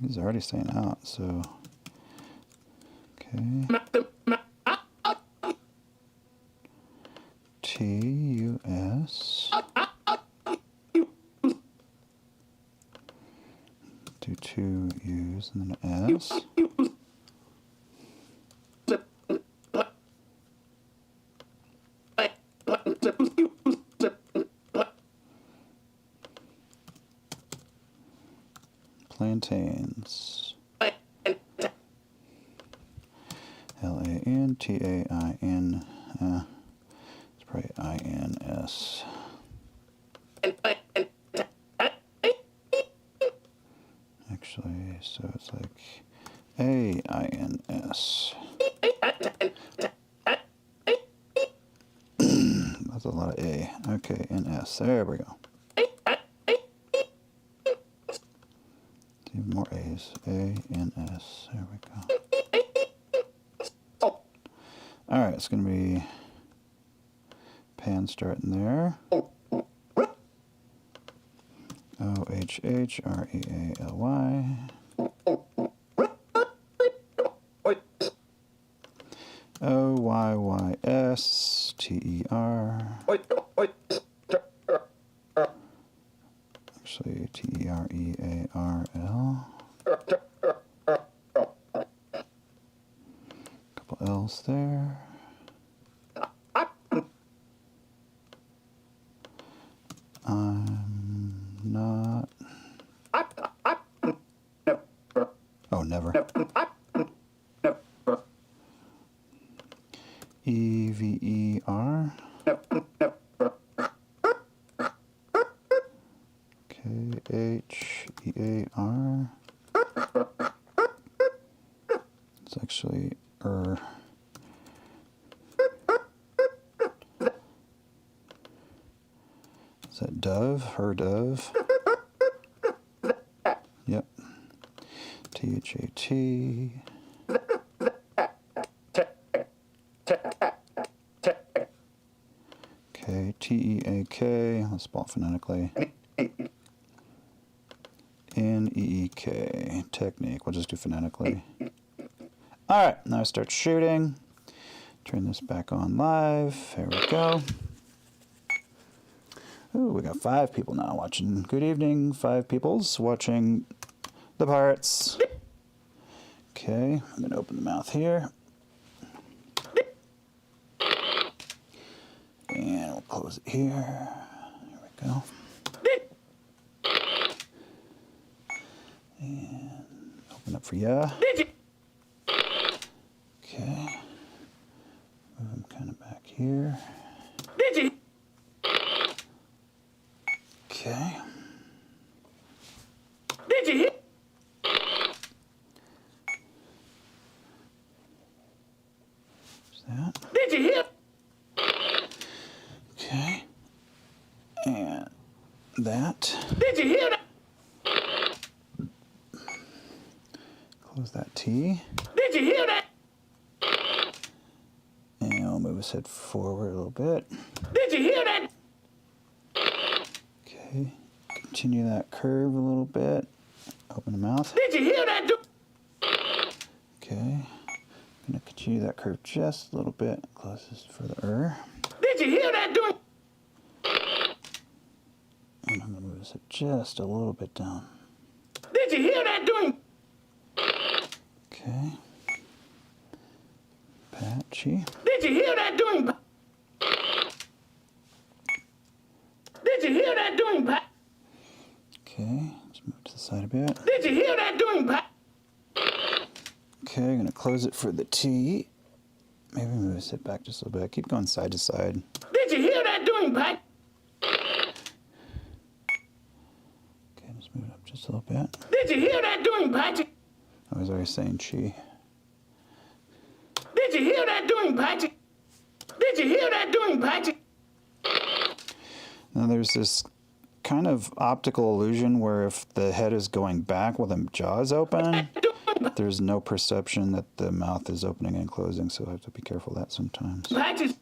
He's already staying out, so... Okay. T-U-S. Do two U's and then an S. Plantains. L-A-N-T-A-I-N. It's probably I-N-S. Actually, so it's like A-I-N-S. That's a lot of A. Okay, N-S. There we go. Even more A's. A-N-S. There we go. Alright, it's going to be pan starting there. O-H-H-R-E-A-L-Y. O-Y-Y-S-T-E-R. Actually, T-E-R-E-A-R-L. Couple L's there. I'm not... Oh, never. E-V-E-R. K-H-E-A-R. It's actually Is that dove? Her dove? Yep. T-H-A-T. Okay, T-E-A-K. Let's spell it phonetically. N-E-E-K. Technique. We'll just do phonetically. Alright, now I start shooting. Turn this back on live. There we go. Ooh, we got 5 people now watching. Good evening, 5 peoples watching the Pirates. Okay, I'm going to open the mouth here. And we'll close it here. There we go. And open up for ya. Okay. Move him kind of back here. Okay. There's that. Okay. And that. Close that T. And we'll move his head forward a little bit. Okay, continue that curve a little bit. Open the mouth. Did you hear that? Okay, I'm gonna continue that curve just a little bit. Close this for the Did you hear that? And I'm gonna move this just a little bit down. Did you hear that? Okay. Patchy. Did you hear that? Did you hear that? Okay, let's move to the side a bit. Did you hear that? Okay, I'm gonna close it for the T. Maybe move this hip back just a little bit. Keep going side to side. Did you hear that? Okay, let's move it up just a little bit. Did you hear that? I was always saying chi. Did you hear that? Did you hear that? Now there's this kind of optical illusion where if the head is going back with the jaws open, there's no perception that the mouth is opening and closing, so I have to be careful of that sometimes. Patches.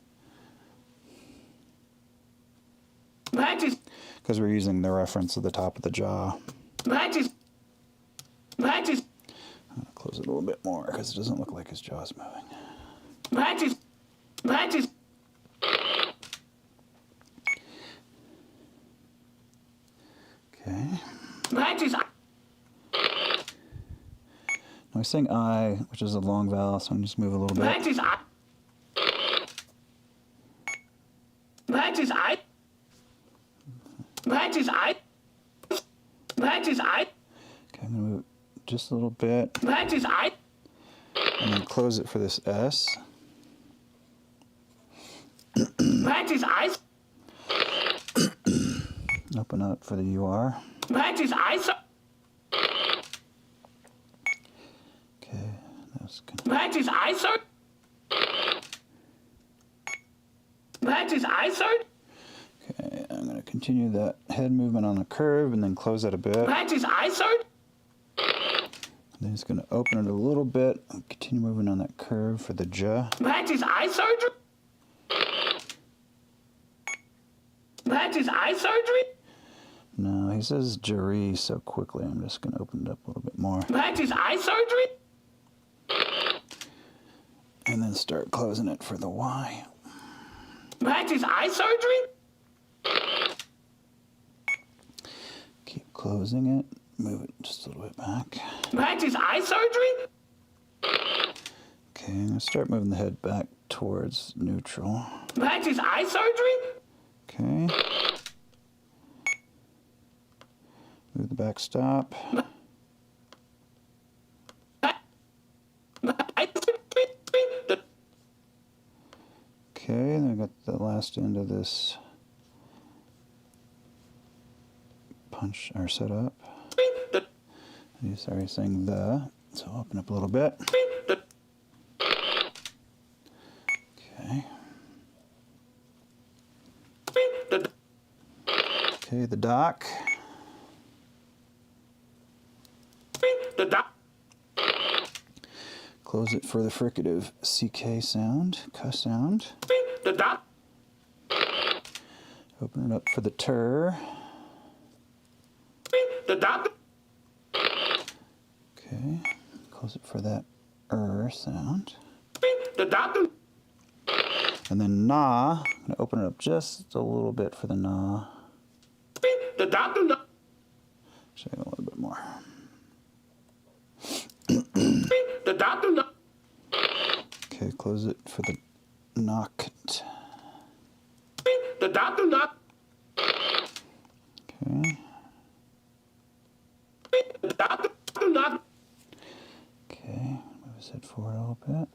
Because we're using the reference of the top of the jaw. Patches. I'm going to close it a little bit more because it doesn't look like his jaw's moving. Patches. Okay. Patches. Now we're saying I, which is a long vowel, so I'm just move a little bit. Patches. Patches. Okay, I'm going to move just a little bit Patches. and then close it for this S. Patches. Open up for the UR. Patches. Okay, that's good. Patches. Patches. Okay, I'm going to continue that head movement on the curve and then close that a bit. Patches. Then it's going to open it a little bit and continue moving on that curve for the jaw. Patches. Patches. No, he says Jerry so quickly. I'm just going to open it up a little bit more. Patches. And then start closing it for the Y. Patches. Keep closing it. Move it just a little bit back. Patches. Okay, I'm going to start moving the head back towards neutral. Patches. Okay. Move the back stop. Okay, then I got the last end of this punch or setup. He's already saying the, so I'll open up a little bit. Okay. Okay, the dock. Close it for the fricative CK sound, cuss sound. Open it up for the tur. Okay, close it for that sound. And then na, I'm going to open it up just a little bit for the na. Actually, a little bit more. Okay, close it for the knocked. Okay. Okay, move his head forward a little bit.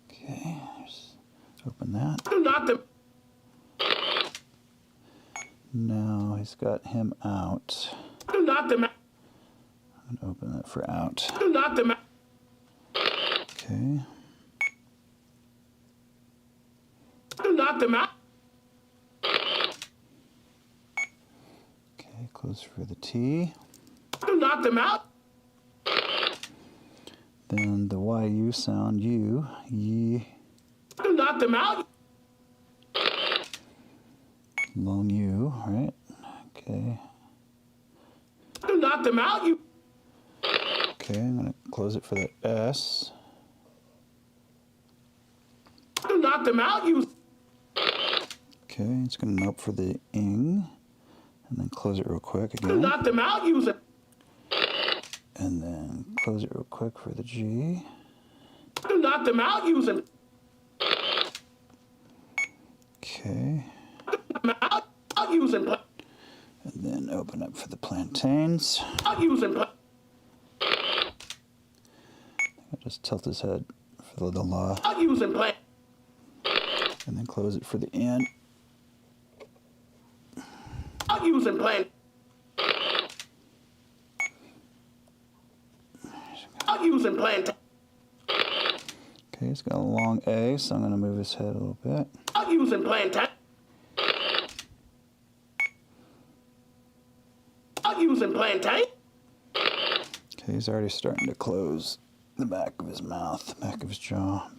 Okay, just open that. Now he's got him out. I'm going to open that for out. Okay. Okay, close for the T. Then the YU sound, U, ye. long U, right? Okay. You knocked him out, you. Okay, I'm gonna close it for the S. You knocked him out, you. Okay, it's gonna nope for the ing, and then close it real quick You again. knocked him out, using. And then close it real quick for the G. You knocked him out, using. Okay, Out using. and then open up for the plantains. Out using. I'll just tilt his head for the la, Out using. Play. and then close it for the N. Out using. Play. Out using. Play. Okay, he's got a long A, so I'm gonna move his head a little bit. Out using. Play. Out using. Play. Okay, he's already starting to close the back of his mouth, the back of his jaw.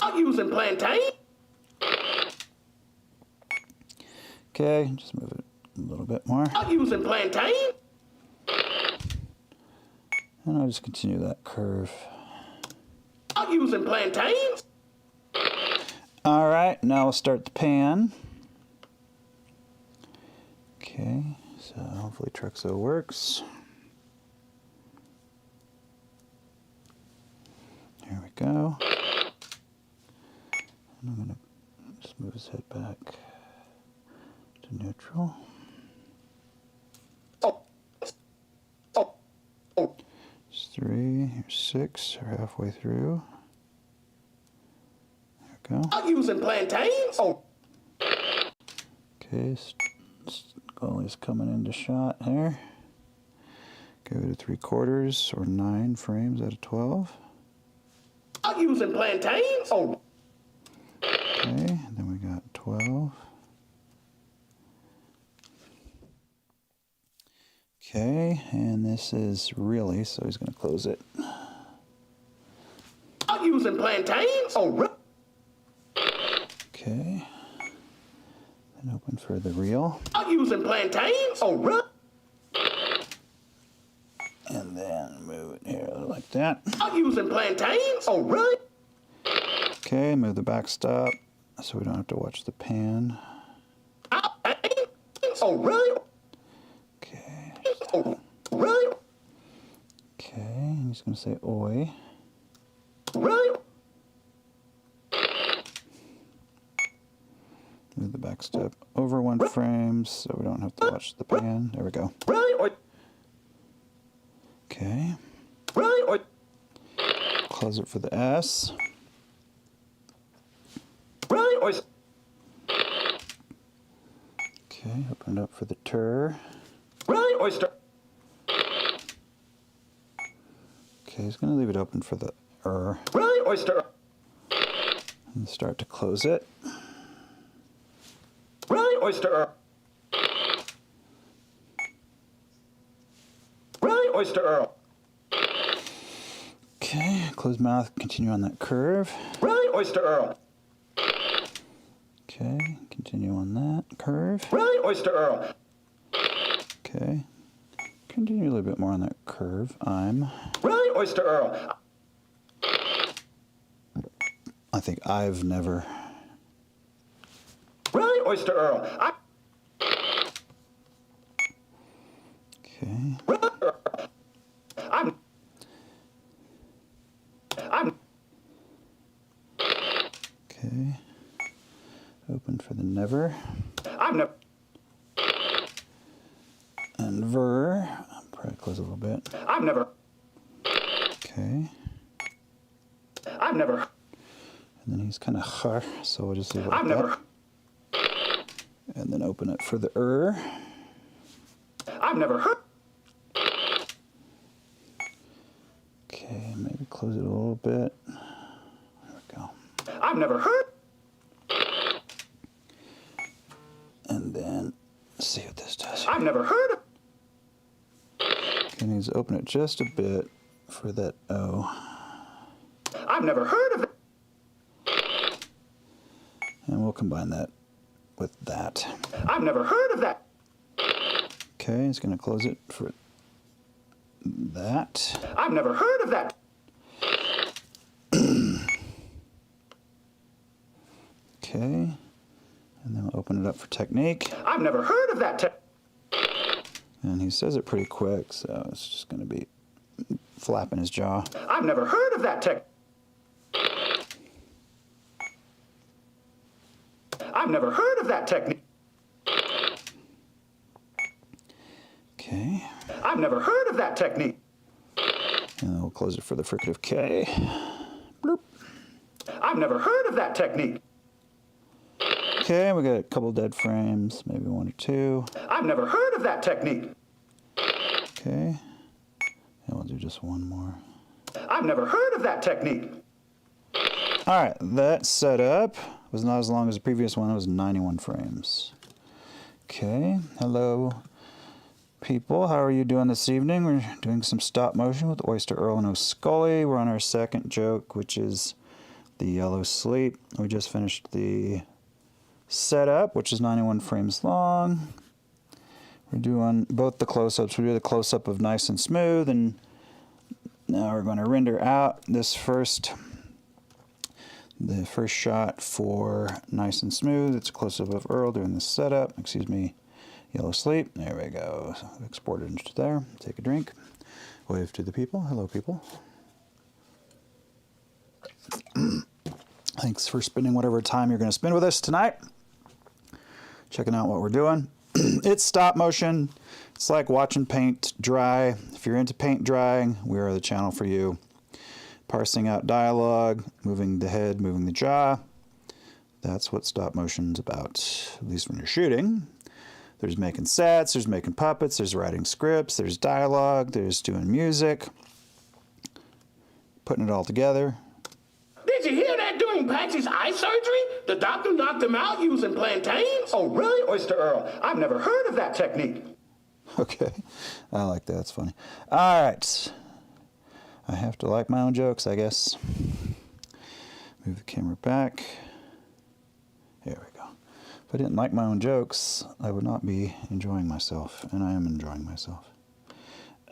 Out using. Plantain. Okay, just move it a little bit more. Out using. Plantain. And I'll just continue that curve. Out using. Plantains. All right, now we'll start the pan. Okay, so hopefully Trexo works. Here we go. And I'm gonna just move his head back to neutral. Here's 3, here's 6, we're halfway through. There we go. Out using. Plantains. Okay, Goalie's coming into shot here. Go to 3/4 or 9 frames out of 12. Out using. Plantains. Okay, then we got 12. Okay, and this is really, so he's going to close it. Out using. Plantains. Okay, then open for the reel, Out using. Plantains. and then move it here like that. Out using. Plantains. Really? Okay, move the backstop so we don't have to watch the pan. Really? Okay, Really? okay, and he's going to say oi. Really? Move the backstop over 1 frame so we don't have to watch the pan. There we go. Really? Okay, Really? close it for the S. Really? Okay, open it up for the tur. Really? Oyster. Okay, he's going to leave it open for the Really? Oyster. and start to close it. Really? Oyster. Really? Oyster Earl. Okay, close mouth, continue on that curve. Really? Oyster Earl. Okay, continue on that curve. Really? Oyster Earl. Okay, continue a little bit more on that curve. Really? Oyster Earl. I think I've never. Really? Oyster Earl. Okay, I'm. okay. Open for the never. I'm never. And ver. I'll probably close a little bit. I've never. Okay. I've never. And then he's kind of har, so we'll just leave it like I've that. never. And then open it for the I've never heard. Okay, maybe close it a little bit. There we go. I've never heard. And then see what this does. I've never heard. Okay, needs to open it just a bit for that O. I've never heard of it. And we'll combine that with that. I've never heard of that. Okay, it's going to close it for that. I've never heard of that. Okay, and then we'll open it up for technique. I've never heard of that. And he says it pretty quick, so it's just going to be flapping his jaw. I've never heard of that. I've never heard of that technique. Okay, I've never heard of that technique. and then we'll close it for the fricative K. Bloop. I've never heard of that technique. Okay, we got a couple dead frames, maybe one or two. I've never heard of that technique. Okay, and we'll do just one more. I've never heard of that technique. All right, that setup was not as long as the previous one. It was 91 frames. Okay, hello, people. How are you doing this evening? We're doing some stop motion with Oyster Earl and O'Scully. We're on our second joke, which is the yellow sleep. We just finished the setup, which is 91 frames long. We're doing both the close-ups. We do the close-up of nice and smooth, and now we're going to render out this the first shot for nice and smooth. It's a close-up of Earl doing the setup. Excuse me, yellow sleep. There we go. Export it into there. Take a drink. Wave to the people. Hello, people. Thanks for spending whatever time you're going to spend with us tonight. Checking out what we're doing. It's stop motion. It's like watching paint dry. If you're into paint drying, we are the channel for you. Parsing out dialogue, moving the head, moving the jaw. That's what stop motion's about, at least when you're shooting. There's making sets, there's making puppets, there's writing scripts, there's dialogue, there's doing music. Putting it all together. Did you hear that during Patsy's eye surgery? The doctor knocked him out using plantains? Oh, really, Oyster Earl? I've never heard of that technique. Okay, I like that, it's funny. All right, I have to like my own jokes, I guess. Move the camera back. There we go. If I didn't like my own jokes, I would not be enjoying myself, and I am enjoying myself.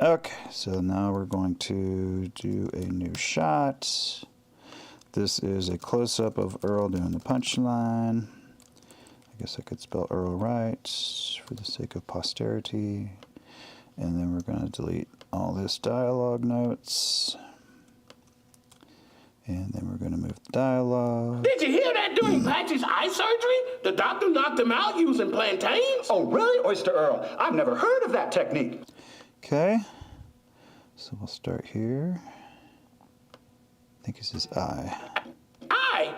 Okay, so now we're going to do a new shot. This is a close-up of Earl doing the punchline. I guess I could spell Earl right for the sake of posterity. And then we're going to delete all this dialogue notes. And then we're going to move the dialogue. Did you hear that during Patsy's eye surgery? The doctor knocked him out using plantains? Oh, really, Oyster Earl? I've never heard of that technique. Okay, so we'll start here. I think this is I.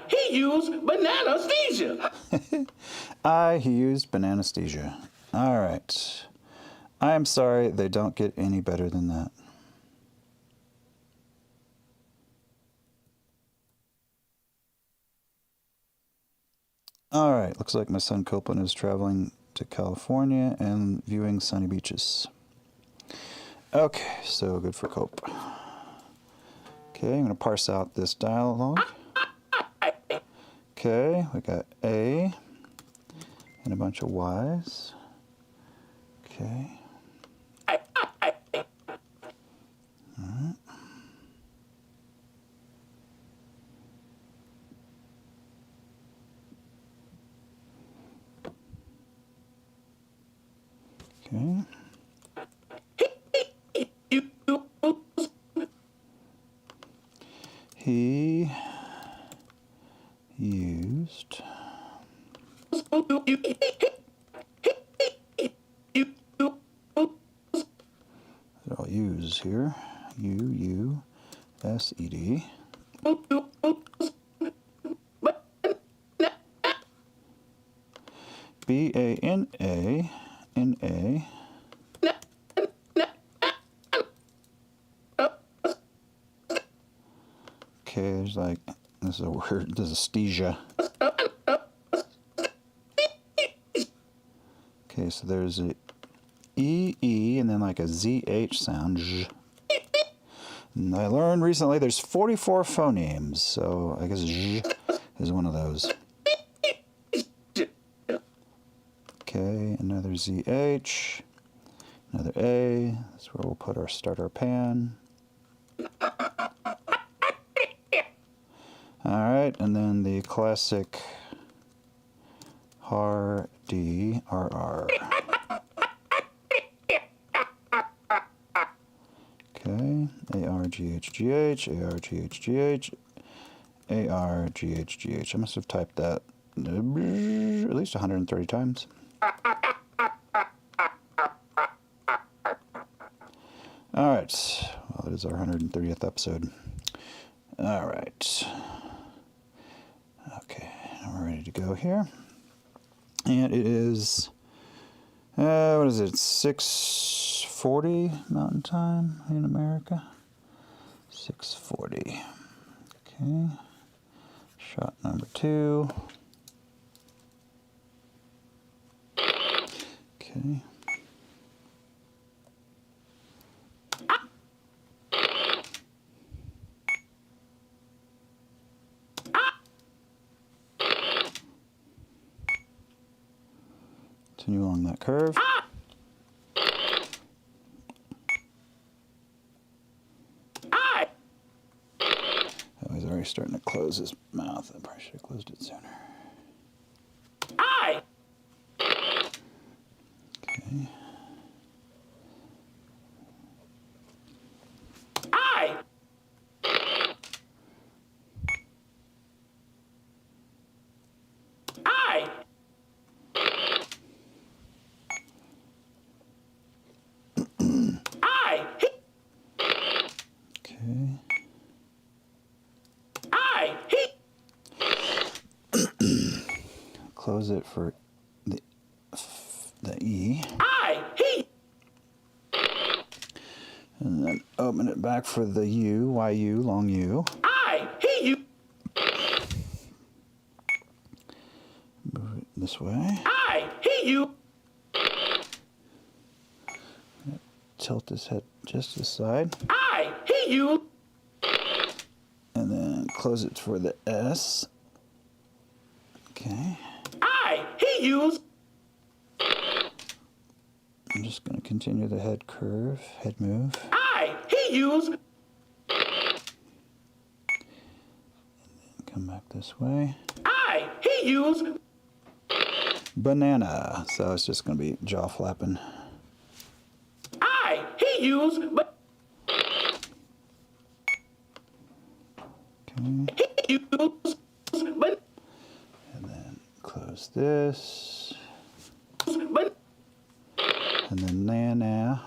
He used bananesthesia. He used bananesthesia. All right. I am sorry, they don't get any better than that. All right, looks like my son Copeland is traveling to California and viewing sunny beaches. Okay, so good for Cope. Okay, I'm going to parse out this dialogue. Okay, we got A and a bunch of Y's. Okay. All right. Okay. He used I'll use here UUSED. BANANA. Okay, there's like, this is a word, this is aesthesia. Okay, so there's a EE and then like a ZH sound. Zh. And I learned recently there's 44 phonemes, so I guess zh is one of those. Okay, another ZH, another A. That's where we'll put our starter pan. Alright, and then the classic har D RR. Okay, ARGHGH, ARGHGH, ARGHGH. I must have typed that at least 130 times. Alright, well, it is our 130th episode. Alright. Okay, we're ready to go here. And it is, what is it, 6:40 Mountain Time in America? 6:40. Okay, shot number 2. Okay. Continue along that curve. Oh, he's already starting to close his mouth. I probably should have closed it sooner. Okay. Okay. Close it for the E. And then open it back for the U, YU, long U. Move it this way. Tilt his head just aside. And then close it for the S. Okay. I'm just going to continue the head curve, head move. And then come back this way. Banana. So it's just going to be jaw flapping. Okay. And then close this. And then nana.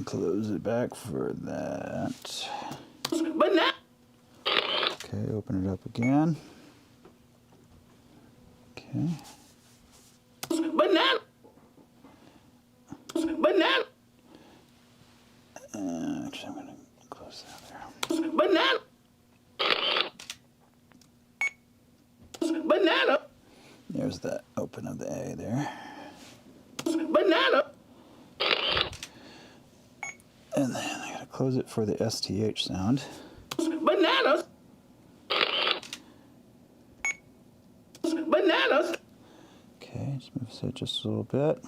Close it back for that. Okay, open it up again. Okay. Actually, I'm going to close that there. There's the open of the A there. And then I gotta close it for the STH sound. Okay, just move his head just a little bit.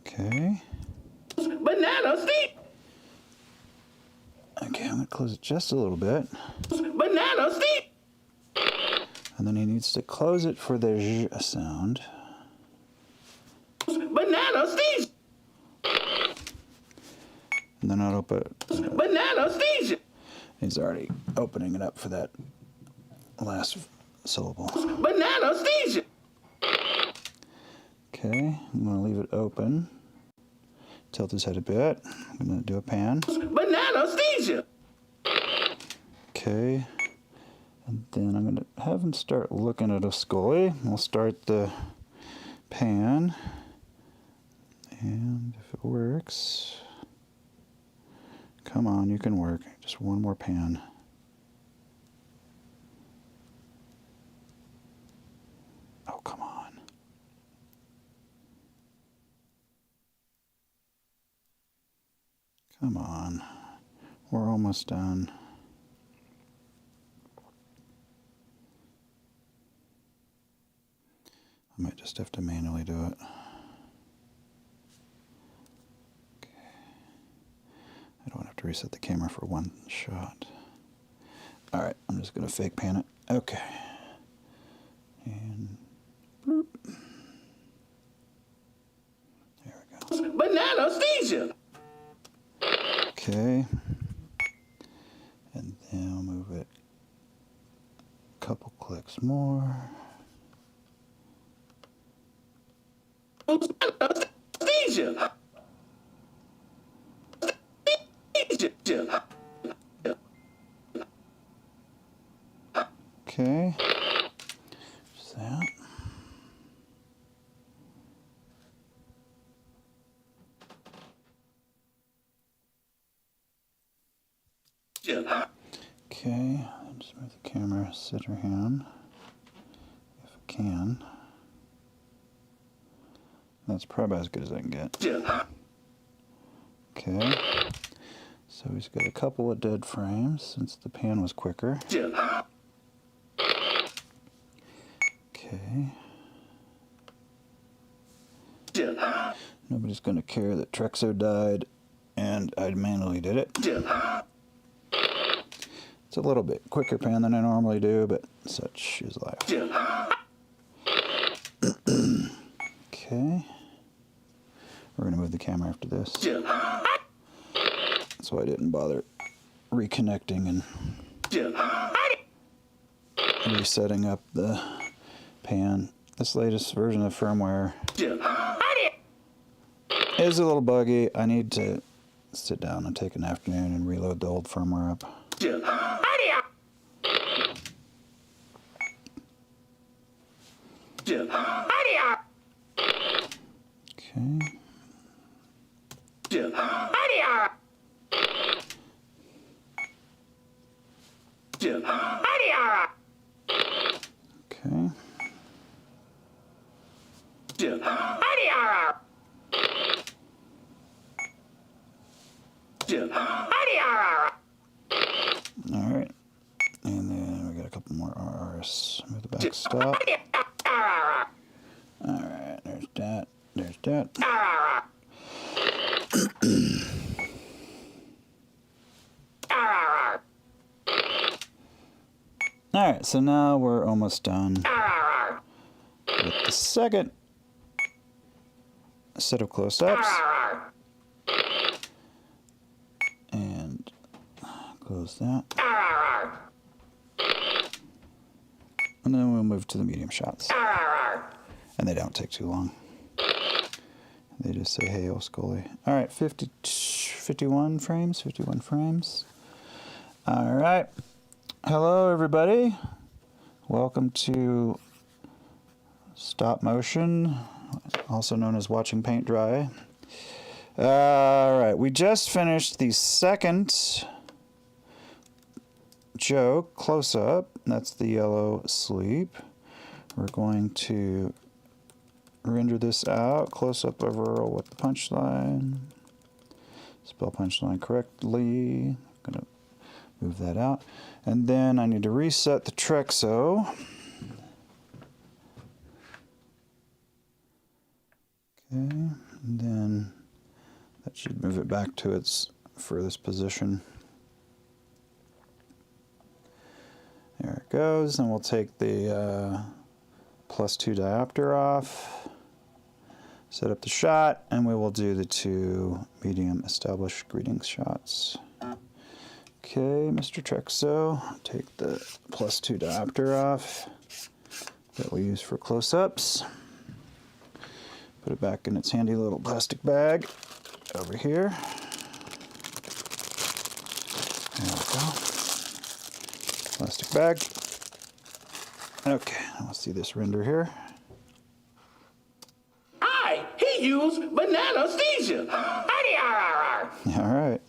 Okay. Okay, I'm gonna close it just a little bit. And then he needs to close it for the Z sound. And then I'll open it. He's already opening it up for that last syllable. Okay, I'm going to leave it open. Tilt his head a bit. I'm going to do a pan. Okay. And then I'm going to have him start looking at a Scully. We'll start the pan. And if it works... Come on, you can work. Just one more pan. Oh, come on. Come on. We're almost done. I might just have to manually do it. Okay. I don't have to reset the camera for one shot. Alright, I'm just going to fake pan it. Okay. And bloop. There we go. Banana-sthesia. Okay. And then I'll move it a couple clicks more. Anesthesia. Okay. Just that. Okay, just move the camera center hand if I can. That's probably as good as I can get. Okay, so he's got a couple of dead frames since the pan was quicker. Okay. Nobody's going to care that Trexo died and I manually did it. It's a little bit quicker pan than I normally do, but such is life. Okay. We're going to move the camera after this. So I didn't bother reconnecting and resetting up the pan. This latest version of firmware is a little buggy. I need to sit down and take an afternoon and reload the old firmware up. Okay. All right, and then we got a couple more RRs. Move the back stop. All right, there's that. There's that. All right, so now we're almost done with the second set of close-ups. And close that. And then we'll move to the medium shots. And they don't take too long. They just say, hey, old Scully. All right, 51 frames, 51 frames. All right. Hello, everybody. Welcome to Stop Motion, also known as watching paint dry. All right, we just finished the second joke, close-up. That's the yellow sleep. We're going to render this out, close-up of Earl with the punchline. Spell punchline correctly. I'm going to move that out. And then I need to reset the Trexo. Okay, and then that should move it back to its furthest position. There it goes, and we'll take the +2 diopter off, set up the shot, and we will do the 2 medium established greetings shots. Okay, Mr. Trexo, take the +2 diopter off that we use for close-ups. Put it back in its handy little plastic bag over here. There we go. Plastic bag. Okay, let's see this render here. He used banana-sthesia. All right,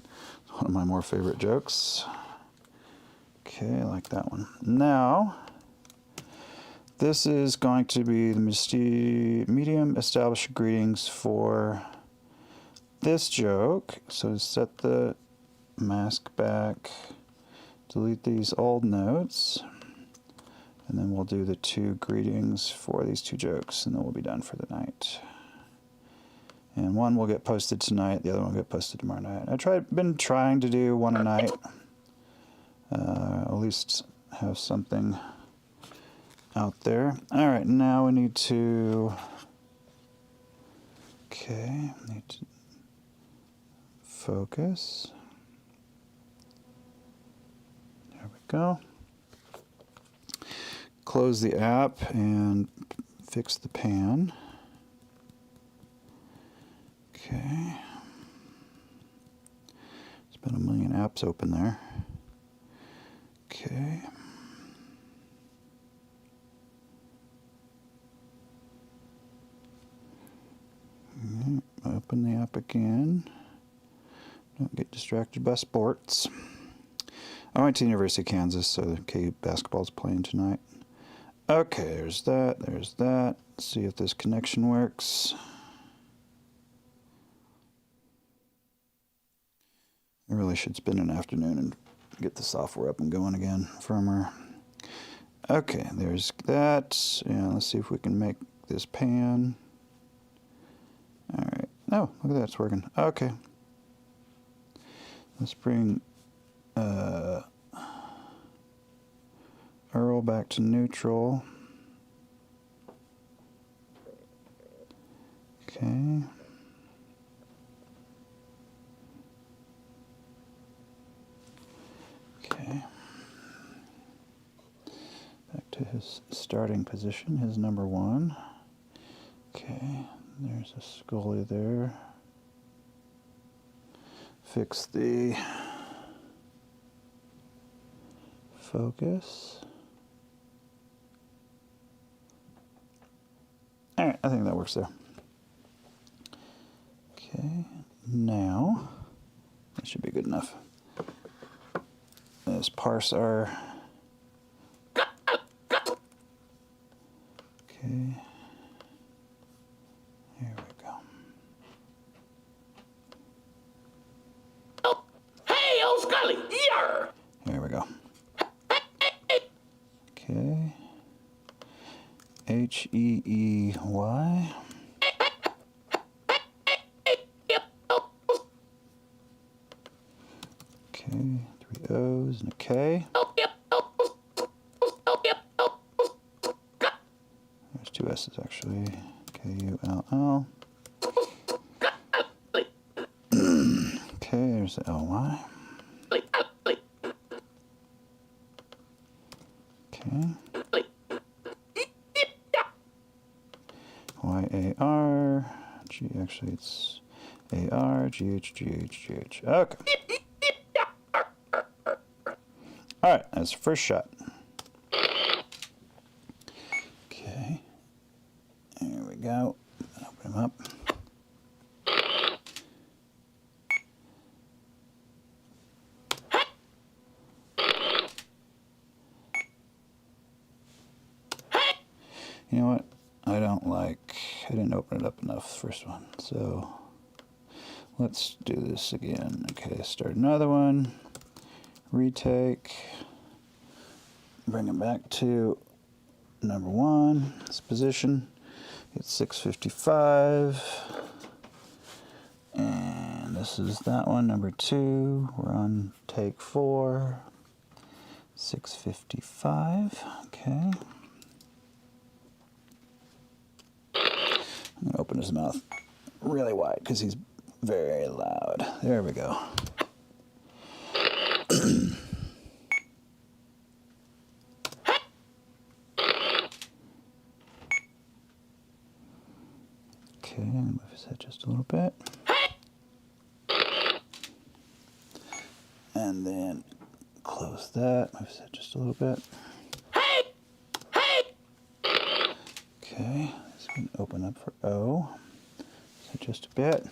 one of my more favorite jokes. Okay, I like that one. Now, this is going to be the medium established greetings for this joke. So set the mask back, delete these old notes, and then we'll do the 2 greetings for these 2 jokes, and then we'll be done for the night. And one will get posted tonight, the other one will get posted tomorrow night. Been trying to do one a night, at least have something out there. All right, now we need to, need to focus. There we go. Close the app and fix the pan. Okay. There's been a million apps open there. Okay. Open the app again. Don't get distracted by sports. I went to the University of Kansas, so the KU basketball's playing tonight. Okay, there's that, there's that. Let's see if this connection works. I really should spend an afternoon and get the software up and going again, firmware. Okay, there's that. And let's see if we can make this pan. All right. Oh, look at that, it's working. Okay. Let's bring Earl back to neutral. Okay. Okay. Back to his starting position, his number 1. Okay, there's a Scully there. Fix the focus. All right, I think that works there. Okay, now that should be good enough. Let's parse our. Okay, here we go. Oh, hey, old Scully, yar! Here we go. Okay. Heey. Okay, 3 O's and a K. There's 2 S's actually. K-U-L-L. Okay, there's the L-Y. Okay. Y-A-R. G, actually it's A-R, G-H, G-H, G-H. Okay. All right, that's the first shot. Okay. There we go. Open him up. You know what? I didn't open it up enough, the first one. So let's do this again. Okay, start another one. Retake. Bring it back to number 1, this position. It's 6:55. And this is that one, number 2. We're on take 4. 6:55. Okay. I'm going to open his mouth really wide because he's very loud. There we go. Okay, move his head just a little bit. And then close that, move his head just a little bit. Okay, this is going to open up for O. So just a bit.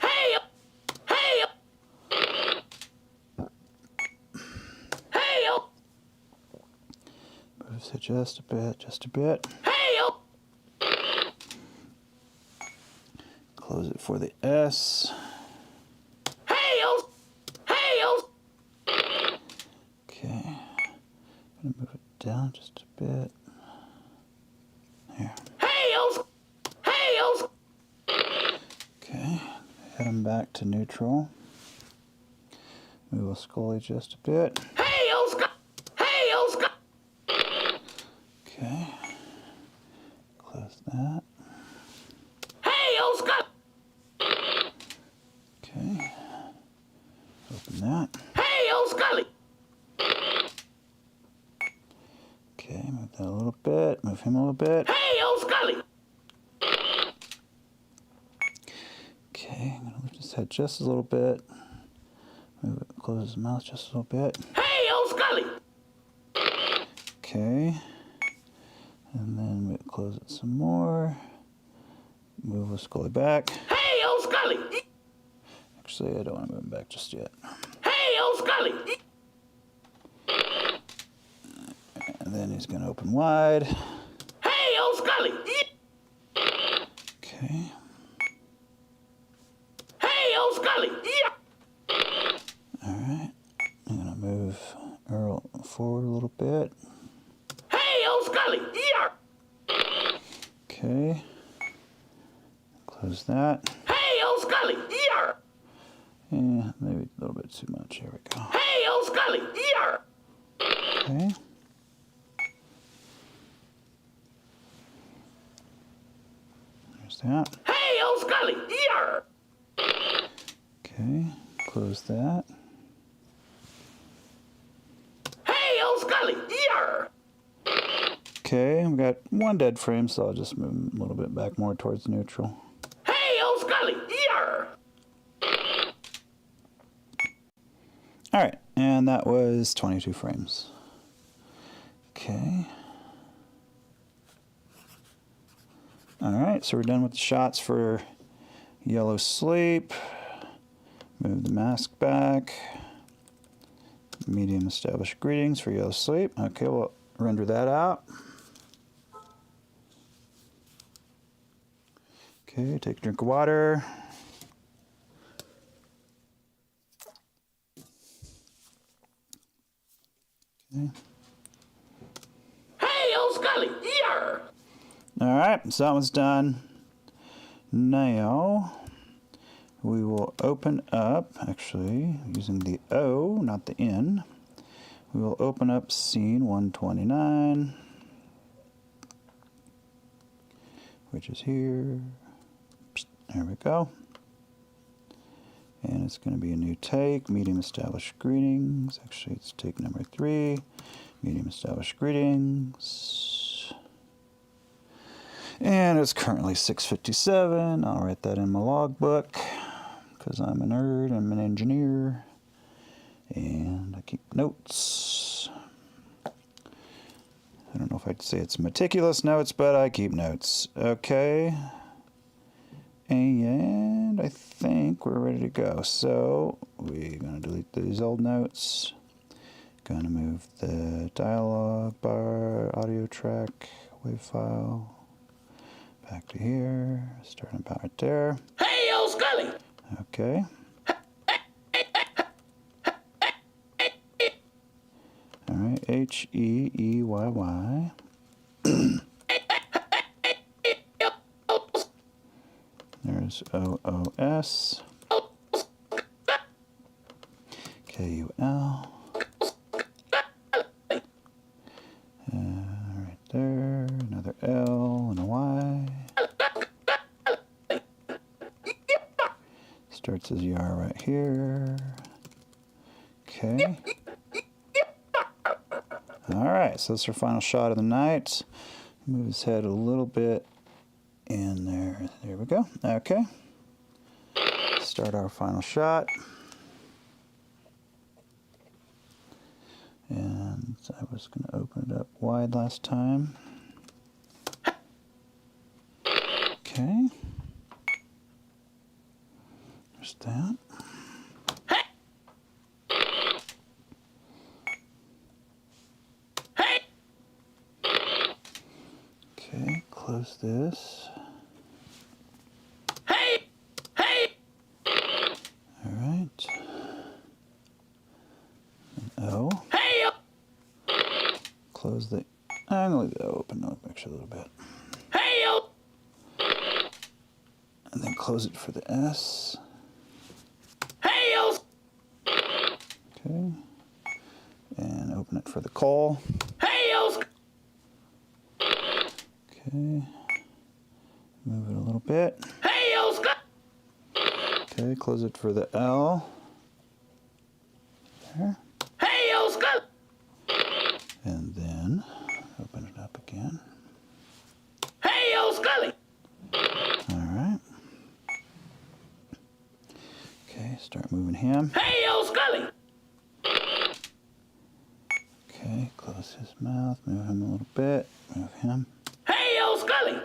Move his head just a bit, just a bit. Close it for the S. I'm gonna move it down just a bit. There. Okay, head him back to neutral. Move a Scully just a bit. Okay, close that. Okay, open that. Okay, move that a little bit, move him a little bit. Okay, I'm gonna lift his head just a little bit. Move it, close his mouth just a little bit. Okay, and then close it some more. Move the Scully back. Actually, I don't want to move him back just yet. And then he's going to open wide. Okay. All right. I'm going to move Earl forward a little bit. Okay. Close that. Yeah, maybe a little bit too much. Here we go. Okay. There's that. Okay, close that. Okay, we got one dead frame, so I'll just move him a little bit back more towards neutral. All right, and that was 22 frames. Okay. All right, so we're done with the shots for Yellow Sleep. Move the mask back. Medium established greetings for Yellow Sleep. Okay, we'll render that out. Okay, take a drink of water. Okay. All right, so that one's done. Now we will open up, actually using the O, not the N. We will open up scene 129, which is here. There we go. And it's going to be a new take, medium established greetings. Actually, it's take number 3, medium established greetings. And it's currently 6:57. I'll write that in my logbook because I'm a nerd, I'm an engineer, and I keep notes. I don't know if I'd say it's meticulous notes, but I keep notes. Okay. And I think we're ready to go. So we're going to delete these old notes. Going to move the dialogue bar, audio track, wave file back to here. Starting about right there. Hey, yo, Scully! Okay. All right, Heeyy. There's OOS. KUL. Right there, another L and a Y. Starts as UR right here. Okay. All right, so that's our final shot of the night. Move his head a little bit in there. There we go. Okay. Start our final shot. And I was going to open it up wide last time. Okay. There's that. Okay, close this. All right. And O. close the, I'm going to leave that open actually a little bit. Hail! And then close it for the S. Hail! Okay. And open it for the call. Hail! Okay. Move it a little bit. Hail! Okay, close it for the L. There. Hail! And then open it up again. Hail, Scully! All right. Okay, start moving him. Hail, Scully! Okay, close his mouth, move him a little bit, move him. Hail, Scully!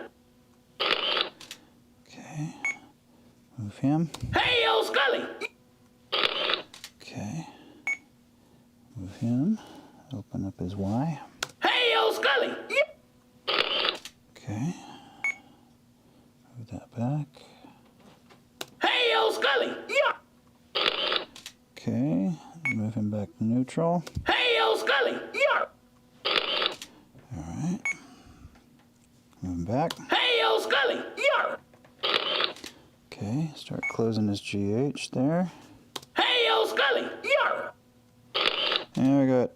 Okay, move him. Hail, Scully! Okay, move him, open up his Y. Hail, Scully! Okay, move that back. Hail, Scully! Okay, move him back to neutral. Hail, Scully! All right, move him back. Hail, Scully! Okay, start closing his GH there. Hail, Scully! And we got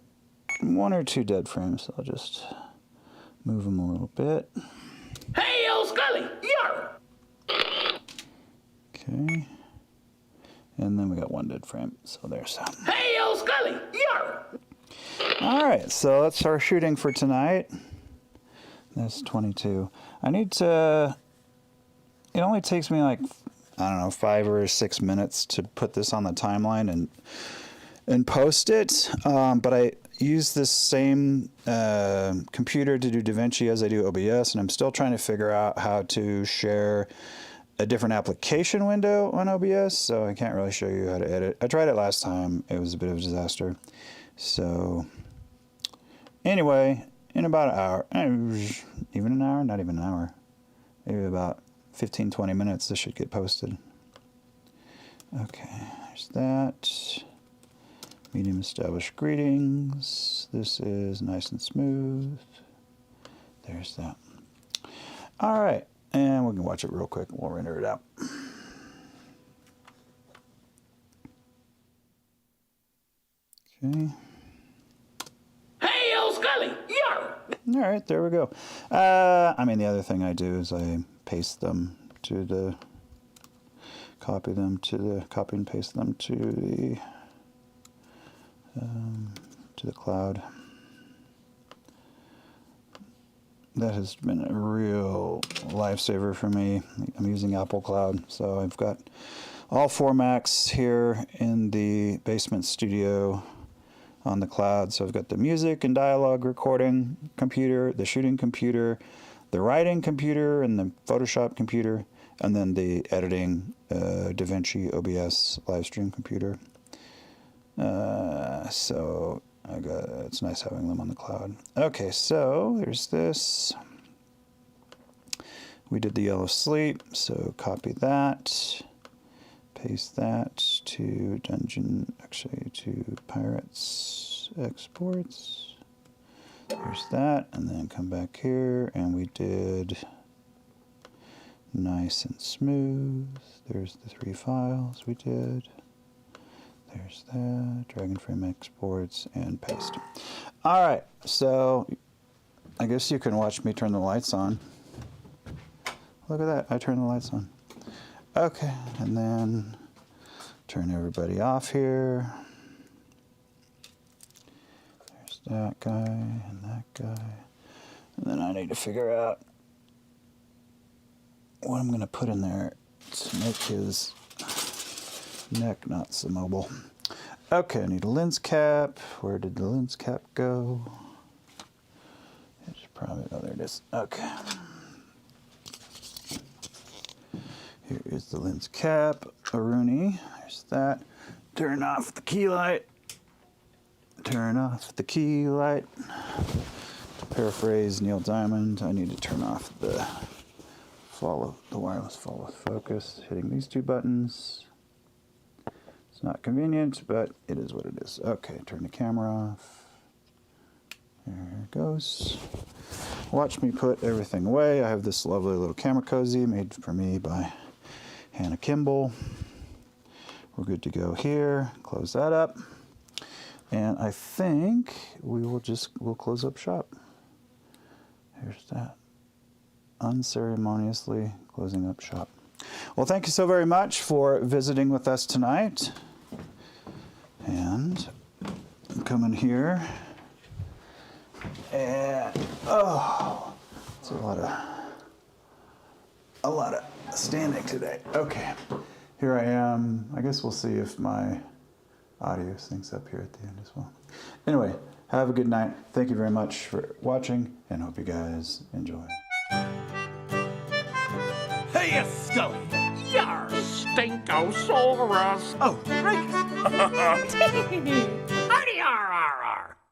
1 or 2 dead frames, so I'll just move them a little bit. Hail, Scully! Okay. And then we got 1 dead frame, so there's that. Hail, Scully! All right, so that's our shooting for tonight. That's 22. I need to, it only takes me like, I don't know, 5 or 6 minutes to put this on the timeline and post it. But I use this same computer to do DaVinci as I do OBS, and I'm still trying to figure out how to share a different application window on OBS, so I can't really show you how to edit. I tried it last time. It was a bit of a disaster. So anyway, in about an hour, even an hour, not even an hour, maybe about 15-20 minutes, this should get posted. Okay, there's that. Medium established greetings. This is nice and smooth. There's that. All right, and we can watch it real quick. We'll render it out. Okay. Hail, Scully! All right, there we go. I mean, the other thing I do is I paste them to the, copy and paste them to the cloud. That has been a real lifesaver for me. I'm using Apple Cloud, so I've got all 4 Macs here in the basement studio on the cloud. So I've got the music and dialogue recording computer, the shooting computer, the writing computer, and the Photoshop computer, and then the editing DaVinci OBS live stream computer. So it's nice having them on the cloud. Okay, so there's this. We did the yellow sleep, so copy that, paste that to to Pirates exports. There's that, and then come back here, and we did nice and smooth. There's the 3 files we did. There's that, Dragon Frame exports, and paste. All right, so I guess you can watch me turn the lights on. Look at that, I turned the lights on. Okay, and then turn everybody off here. There's that guy and that guy. And then I need to figure out what I'm gonna put in there to make his neck not so mobile. Okay, I need a lens cap. Where did the lens cap go? It's probably, oh, there it is. Okay. Here is the lens cap. Aruni, there's that. Turn off the key light. Turn off the key light. To paraphrase Neil Diamond, I need to turn off the wireless follow focus, hitting these 2 buttons. It's not convenient, but it is what it is. Okay, turn the camera off. There it goes. Watch me put everything away. I have this lovely little camera cozy made for me by Hannah Kimball. We're good to go here. Close that up. And I think we'll close up shop. Here's that. Unceremoniously closing up shop. Well, thank you so very much for visiting with us tonight. And I'm coming here. And oh, it's a lot of standing today. Okay, here I am. I guess we'll see if my audio syncs up here at the end as well. Anyway, have a good night. Thank you very much for watching, and hope you guys enjoy. Hey, Scully! Yar! Stinkosaurus! Oh, right! Arty-ar-ar-ar!